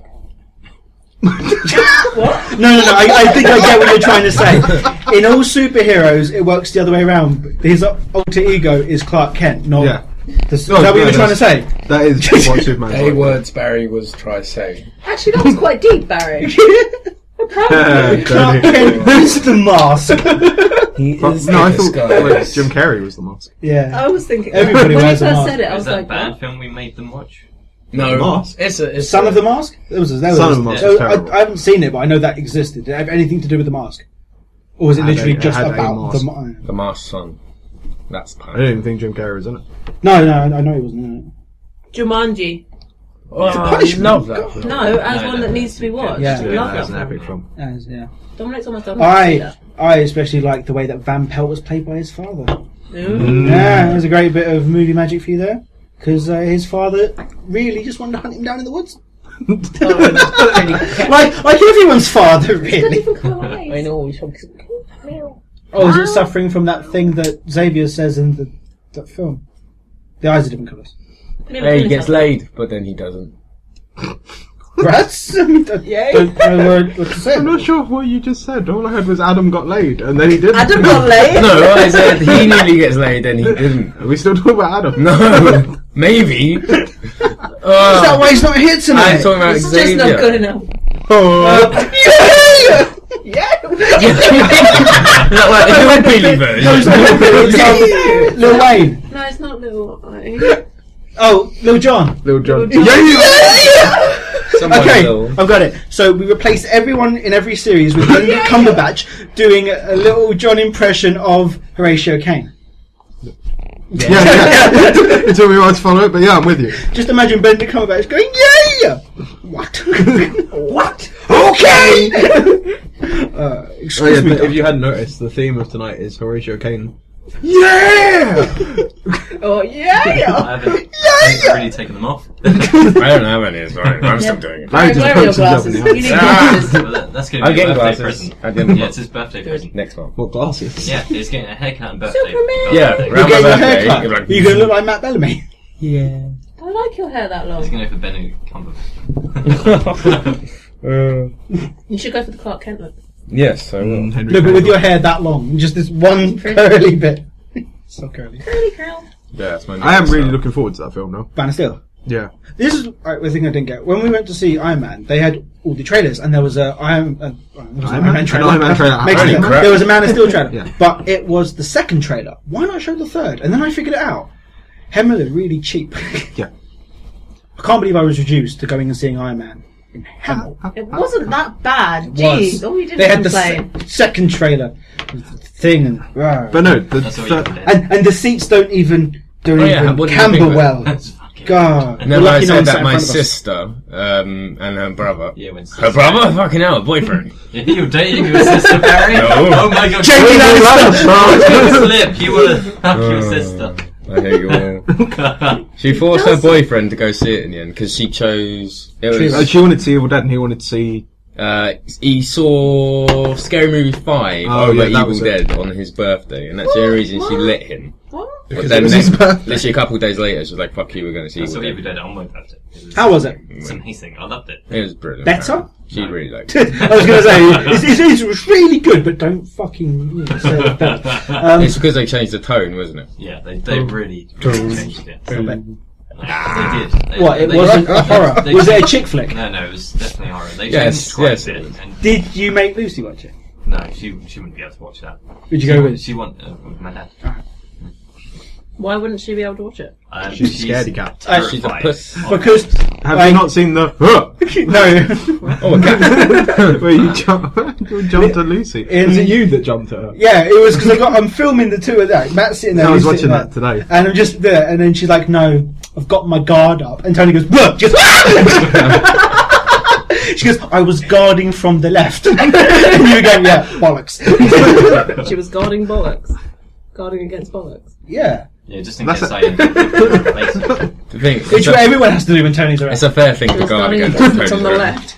What? No. I think I get what you're trying to say. In all superheroes, it works the other way around. His alter ego is Clark Kent, not. Yeah. Is No, that what no, you're trying to say? That is what Superman's A like. words Barry was try to say. Actually, that was quite deep, Barry. I'm proud of you. Clark Kent is the mask. He But, is no, I the thought disguise. Jim Carrey was the mask. Yeah. I was thinking. Everybody when wears you a first mask. said it, I Is was that like, bad what? film we made them watch? No, Mask? it's Son of the Mask? That was Son of the Mask was terrible. I haven't seen it, but I know that existed. Did it have anything to do with the mask? Or was it Had literally a- just had a about the mask. mask? the masked son. That's I didn't even think Jim Carrey was in it. No, I know he wasn't in Jumanji. Oh, punishment. love that film. No, as No, one no, that needs to be watched. Yeah. I love That's that an film. epic film. it. Yeah. Dominic's almost done. that. I especially like the way that Van Pelt was played by his father. Ooh. Yeah, there's a great bit of movie magic for you there. Because his father really just wanted to hunt him down in the woods. like everyone's father, Don't really. even call eyes. I know. Oh, is it suffering from that thing that Xavier says in that film? The eyes are different colours. Hey, he gets laid, but then he doesn't. Rats? I Yay. don't know what to say. I'm not sure what you just said. All I heard was Adam got laid, and then he didn't. Adam got laid. No, I said he nearly gets laid and he didn't. Are we still talking about Adam? No, maybe. Is that why he's not here tonight? I'm talking about It's Xavier. just not good enough. Not like the hillbilly version. No, it's not Lil Wayne. No, it's not little. Eye. Oh, Lil Jon. Little John. Someone Okay, will. I've got it. So we replace everyone in every series with Benedict Cumberbatch doing a Little John impression of Horatio Caine. Yeah. It took me a while to follow it, but yeah, I'm with you. Just imagine Benedict Cumberbatch going, yeah! What? What? Okay! Excuse me. If you hadn't noticed, the theme of tonight is Horatio Kane. Yeah! Oh, yeah! I haven't really taken them off. I don't have any, sorry. I'm still doing it. Barry just Where are your punched himself in glasses? the You eye. need glasses. Well, that's going to I'm be a getting birthday glasses. present. At the end of the Yeah, it's his birthday present. next one. What glasses? Yeah, he's getting a haircut and birthday. Superman! Yeah, birthday. right. You're getting your birthday, haircut. you're like- You're going to look like Matt Bellamy. Yeah. I like your hair that long. He's going to go for Benedict Cumberbatch. You should go for the Clark Kent look. Yes, I will. Henry No, but with Cavill. your hair that long, just this one curly bit. So curly. Curly curl. Yeah, that's my I am really looking forward to that film now. Man of Steel. Yeah. This is the thing I didn't get. When we went to see Iron Man, they had all the trailers, and there was a Iron Man trailer. Iron Man trailer. Makes Holy sense. crap. There was a Man of Steel trailer, Yeah. but it was the second trailer. Why not show the third? And then I figured it out. Hemmler really cheap. Yeah. I can't believe I was reduced to going and seeing Iron Man in Hemel. It wasn't that bad. Was. Jeez, all you did They had was the complain. second trailer thing, and But no, the That's all you third... can do. and the seats don't even Oh, yeah, what did you think camber of it? well. That's fucking God, And then We're I lucky no said one sat that in my front of us. sister and her brother. Yeah, when Her brother? Fucking hell, boyfriend. You're dating your sister, Barry? No. Oh my god. Jamie Lannister! Slip. You want to fuck your sister. I hate you all. She forced her boyfriend to go see it in the end because she chose. It was, She wanted to see Evil Dead and he wanted to see... he saw ScaryMovie 5 Oh, over yeah, that Evil was it. Dead on his birthday, and that's the only reason she lit him. What? But Because then it was his birthday. literally a couple of days later, she was like, "Fuck you, we're going to see I saw Evil Evil Dead." Dead on my birthday. How was it? It's amazing. I loved it. It was brilliant. Better? She really liked it. I was going to say, it's really good, but don't fucking say it's better. It's because they changed the tone, wasn't it? Yeah, they really changed it. I bet. They did. What, it wasn't a horror? they- Was it a chick flick? No, it was definitely horror. They Yes, changed quite yes, a it bit. was. And Did you make Lucy watch it? no, she wouldn't be able to watch that. Who'd you go with? She went with my dad. Why wouldn't she be able to watch it? She's a scaredy cat. She's a terrified puss. of Because Have Like- you not seen the... no, Oh, a cat. Where you jumped at Lucy? In- Was it you that jumped at her? yeah, it was because I'm filming the two of that. Matt's sitting there. I was Lucy's watching sitting that there. today. And I'm just there, and then she's like, "No, I've got my guard up." And Tony goes, "What?" She goes, she goes, "I was guarding from the left." And you go, "Yeah, bollocks." She was guarding bollocks. Guarding against bollocks. Yeah, Yeah, just in That's case a- I end up basically. The thing, which it's, a, everyone has to do when Tony's around. it's a fair thing She to was guard guarding against. against Tony's on the around. left.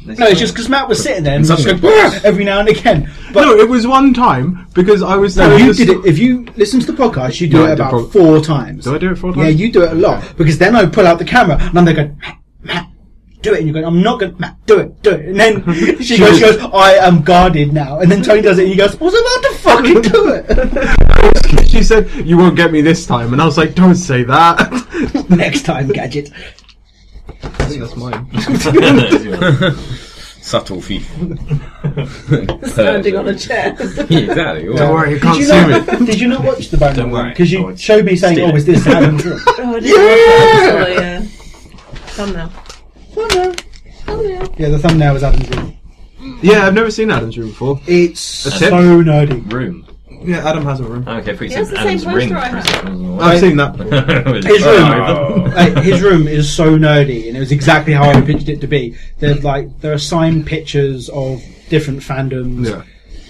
No, it's just because Matt was sitting there and just Suddenly- going every now and again. But No, it was one time because I was no, telling you the did it. If you listen to the podcast, you do No, I it did about prob- 4 times. Do I do it 4 Yeah, times? you do it a lot because then I pull out the camera and I'm there going, Matt, do it, and you're going, I'm not going, Matt, do it, and then she goes, I am guarded now, and then Tony does it, and he goes, I was about to fucking do it. She said, "You won't get me this time," and I was like, "Don't say that." Next time, gadget. I think that's mine. Subtle thief. Standing on a chair. Exactly. Don't worry, you can't Did you see me. not? Did you not watch the Bone Don't worry. Because you Oh, showed me saying, steal "Oh, is this Adam's room?" Oh, I didn't watch that. Thumbnail. Thumbnail. Yeah, the thumbnail was Adam's room. Yeah, I've never seen Adam's room before. It's A so tip? nerdy. Room. Yeah, Adam has a room. Okay, for He has the Adam's same ring. poster I have. I've seen that before. His room, Oh. his room is so nerdy, and it was exactly how I pictured it to be. There are signed pictures of different fandoms, Yeah,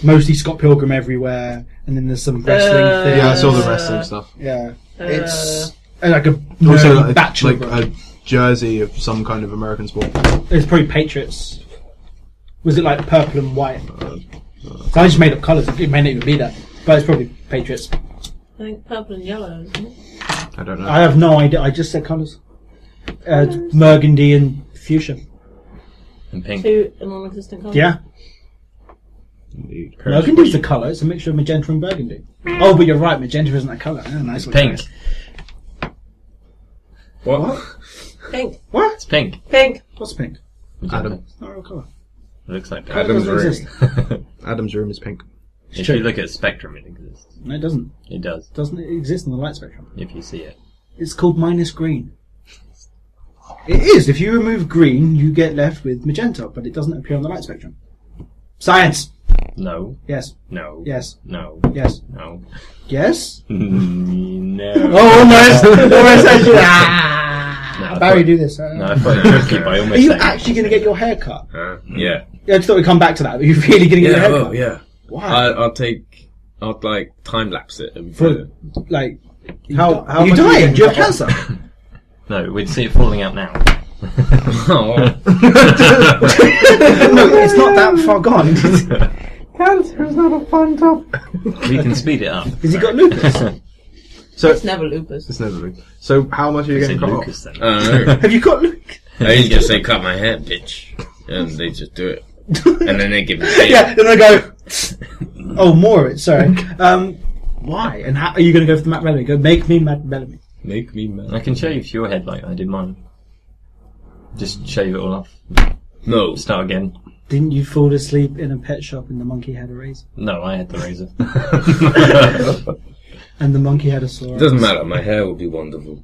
mostly Scott Pilgrim everywhere, and then there's some wrestling things. yeah, I saw the wrestling stuff. Yeah, it's like a Also, nerdy like, bachelor like room. a jersey of some kind of American sport. It's probably Patriots. Was it like purple and white? So I just made up colours. It may not even be that, but it's probably Patriots. I think purple and yellow, isn't it? I don't know. I have no idea. I just said colours. Burgundy and fuchsia. And pink. 2 non-existent colours. Yeah. Indeed. Burgundy's the colour. It's a mixture of magenta and burgundy. Oh, but you're right. Magenta isn't a colour. Oh, nice. Pink. What? Pink. What? It's pink. Pink. What's pink? Adam. It's not a real colour. It looks like pink. Adam's doesn't room. exist. Adam's room is pink. If true. you look at spectrum, it exists. No, it doesn't. It does. Doesn't it exist in the light spectrum? If you see it. It's called minus green. It is. If you remove green, you get left with magenta, but it doesn't appear on the light spectrum. Science. No. Yes. No. Yes. No. Yes. No. Yes. No. Oh, almost. Almost. Actually. No, I Barry, thought- do this. No, I thought it tricky by Are almost you saying actually going to get your hair cut? Yeah. I just thought we'd come back to that. But you're really going to get your Yeah, haircut? oh, yeah. Why? I'd like time lapse it. And For, like, How you much are dying? Do you have getting cancer? No, we'd see it falling out now. Oh. No, it's not that far gone. Cancer is not a fun topic. We can speed it up. Has he got lupus? So It's never lupus. it's never Luke. So how much are you Is getting it cut Lucas off? then? I don't know. Have you got lupus? They just say cut my hair, bitch, and they just do it, and then they give me Yeah, then I go, oh, more of it, sorry. Why? And how are you going to go for the Matt Bellamy? Go, make me Matt Bellamy. Make me mad. I can shave your head like I did mine. Just shave it all off. No. Start again. Didn't you fall asleep in a pet shop and the monkey had a razor? No, I had the razor. And the monkey had a saw. It doesn't matter. My hair will be wonderful.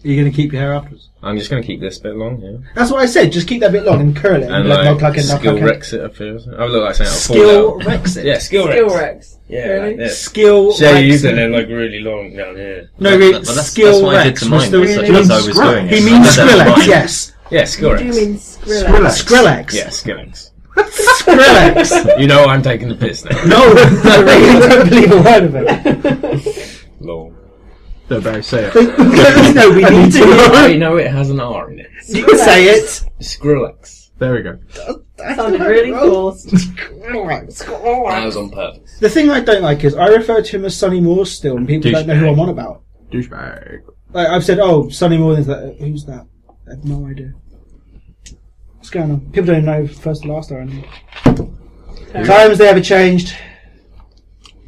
Are you going to keep your hair afterwards? I'm just gonna keep this bit long, yeah, That's what I said, just keep that bit long and curl it. and like skill Rex it up here. I look like saying I'll fall Skill down. Rex it? Yeah, skill Skill Rex. Rex. Yeah, Really? like this. Skill Shaved Rex. and then like really long down here. No, But really, that's Skill what I did Rex to was mine. the... That's Really? as I was doing it. He I means said that Skrillex, right. yes. Yeah, skill What do you Rex. mean Skrillex? Skrillex. Yeah, Skillex. Skrillex. You know I'm taking the piss now. No, I really don't believe a word of it. Lol. No, Barry, say it. No, we need to. I know it has an R in it. You can say it. Skrillex. There we go. Sounded really forced. That was on purpose. The thing I don't like is I refer to him as Sonny Moore still, and people don't know who I'm on about. Douchebag. Like, I've said, oh, Sonny Moore, and it's like, who's that? I have no idea. What's going on? People don't know first and last are anything. Times they ever changed.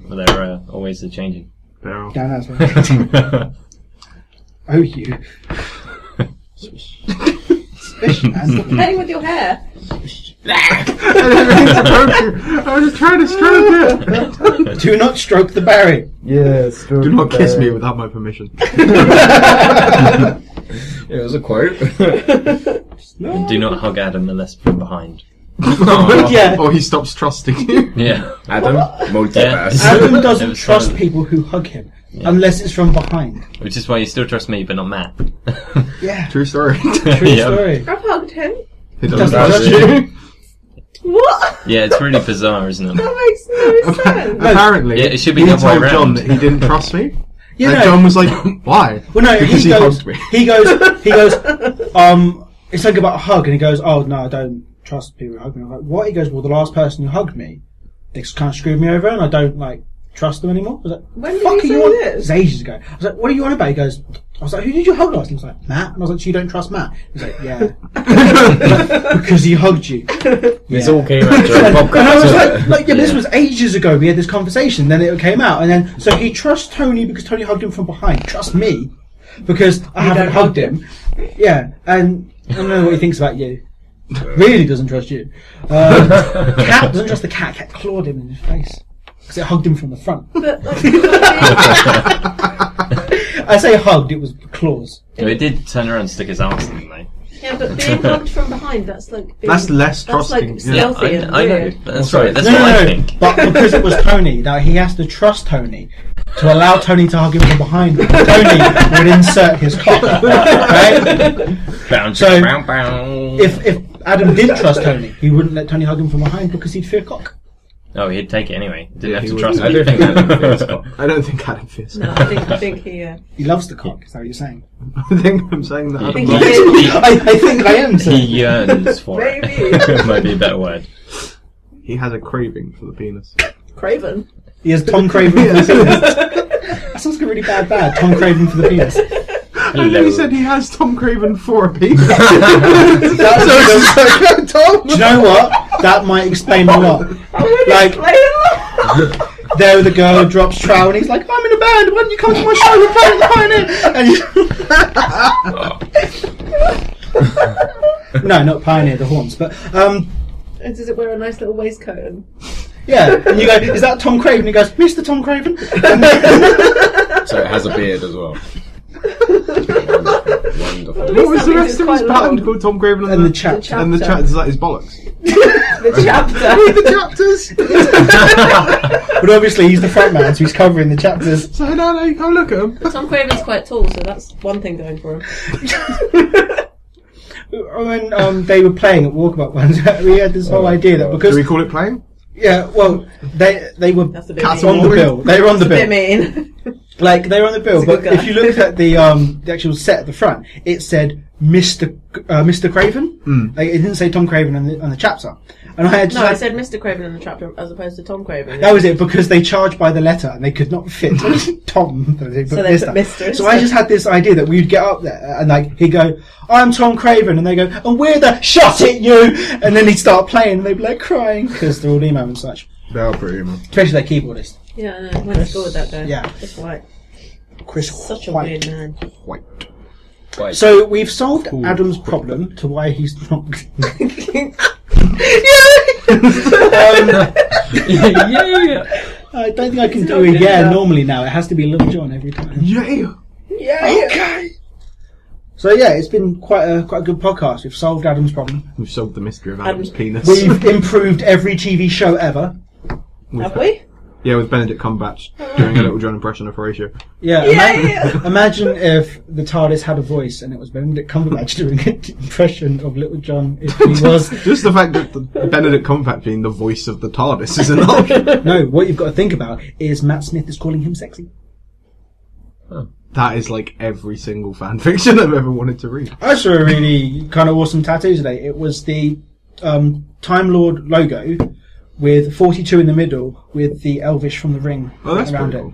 Well, they're always changing. Barrel. Yeah, that's right. Oh, you. Splish, man. Playing with your hair. I was trying to stroke it. Do not stroke the berry. Yes. Do not kiss me without my permission. It was a quote. Do not hug Adam unless from behind. Yeah. Or he stops trusting you. Yeah. Adam, multipass. Adam It doesn't was trust fun. people who hug him, unless it's from behind. Which is why you still trust me, but not Matt. Yeah. True story. True Yeah. story. I've hugged him. He Doesn't doesn't trust trust you. What? Yeah, it's really bizarre, isn't it? That makes no sense. Apparently, Yeah, it should be he the other way told John around. that he didn't trust me. You And know, John was like, why? well, no, Because he goes, hugged me. he goes, it's something about a hug, and he goes, oh, no, I don't trust people who hug me. I'm like, what? He goes, well, the last person who hugged me, they kind of screwed me over, and I don't, like, trust them anymore. I was like, When did fuck he are you say on? this? It was ages ago. I was like, what are you on about? He goes, I was like, who did you hug last? And he was like, Matt. And I was like, so you don't trust Matt? He was like, yeah. Because he hugged you. This all came out during the podcast. And I was wasn't like, yeah, this Yeah. was ages ago. We had this conversation. Then it came out, and then so he trusts Tony because Tony hugged him from behind. Trust me because I haven't don't hugged hug him. Yeah, and I don't know what he thinks about you. Really doesn't trust you. Cat doesn't trust the cat. Cat clawed him in his face because it hugged him from the front. But, like, I say hugged. It was claws. No, it did turn around and stick his arms in, though. yeah, but being hugged from behind, that's like being, That's less that's trusting. like Yeah. stealthy and I know. weird. That's right. That's No, what no, I no. think. But because it was Tony, now he has to trust Tony to allow Tony to hug him from behind. Tony would insert his cock, right? Bounce, So- bow, bow. If Adam did trust Tony, he wouldn't let Tony hug him from behind because he'd fear cock. Oh, he'd take it anyway. Didn't Yeah, have he to would. trust I me. don't think Adam feels cock. I don't think Adam fears. No, I think he. He loves the cock. Is that what you're saying? I think I'm saying that I Adam think he loves did. I think I am. He Sir. yearns for Maybe. it. Might be a better word. He has a craving for the penis. Craven. He has Tom Craven for the penis. That sounds like a really bad. Tom Craven for the penis. And then he said he has Tom Craven for a penis. That's Tom. Do you know what? That might explain a lot. Like, there the girl drops trowel and he's like, I'm in a band, why don't you come to my show, we're playing the Pioneer? And no, not Pioneer, the Haunts, but, Does it wear a nice little waistcoat? And... yeah. And you go, is that Tom Craven? He goes, Mr. Tom Craven? So it has a beard as well. Wonderful. What was the That means rest it's of his quite band long. called? Tom Craven And the chapter. And the chat is like his bollocks. The chapter. The chapters. But obviously he's the front man, so he's covering the chapters. So no, come look at him. Tom Craven's quite tall, so that's one thing going for him. when they were playing at Walkabout ones, we had this whole idea that because Do we call it playing? yeah, well, they were That's a bit Cats mean. and on the bill. They were on the That's a bill. bit mean. Like they were on the bill, He's a but good guy. if you looked at the actual set at the front, it said Mr. Craven. Like, it didn't say Tom Craven on the chapter. And I had No, I said Mr. Craven in the chapter as opposed to Tom Craven. that was it because they charged by the letter and they could not fit Tom. So they put So they put Mr. So I just had this idea that we'd get up there and like he'd go, "I'm Tom Craven," and they go, "And we're the shut it you," and then he'd start playing and they'd be like crying because they're all emo and such, They are pretty, man. especially their keyboardist. Yeah, I know. Went to school with that guy. Yeah. Just white. Chris Such a White. weird man. White. Right. So we've solved Adam's problem to why he's not. Yeah. I don't think I can He's do not a good yeah enough. normally now. It has to be Little John every time. Yeah. Yeah. Okay. So yeah, it's been quite a good podcast. We've solved Adam's problem. We've solved the mystery of Adam's- Adam's penis. We've improved every TV show ever. Have we? Yeah, with Benedict Cumberbatch doing a Little John impression of Horatio. Yeah. Yeah. Imagine if the TARDIS had a voice and it was Benedict Cumberbatch doing an impression of Little John if he was. Just the fact that the Benedict Cumberbatch being the voice of the TARDIS is enough. No, what you've got to think about is Matt Smith is calling him sexy. That is like every single fan fiction I've ever wanted to read. I saw a really kind of awesome tattoo today. It was the Time Lord logo with 42 in the middle with the Elvish from the Ring Oh, that's around pretty it.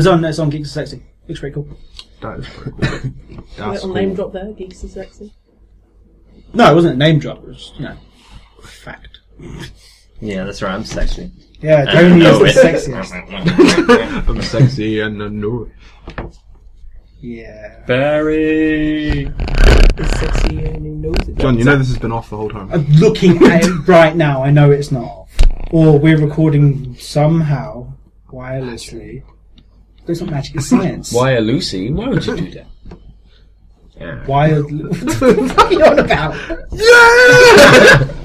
cool. It's on Geeks Are Sexy. Looks pretty cool. That is pretty cool. That's Little name cool. drop there. Geeks are sexy. No, it wasn't a name drop. It was, fact. Yeah, that's right. I'm sexy. Yeah, I Tony know is the it. sexiest. I'm sexy and I know it. Yeah. Barry. It's sexy and he knows it. John, you know this has been off the whole time. I'm looking at it right now. I know it's not off. Or we're recording somehow wirelessly. It's not magic, it's science. Why a Lucy? Why would you do that? Yeah. Wild. What the fuck are you on about? Yeah!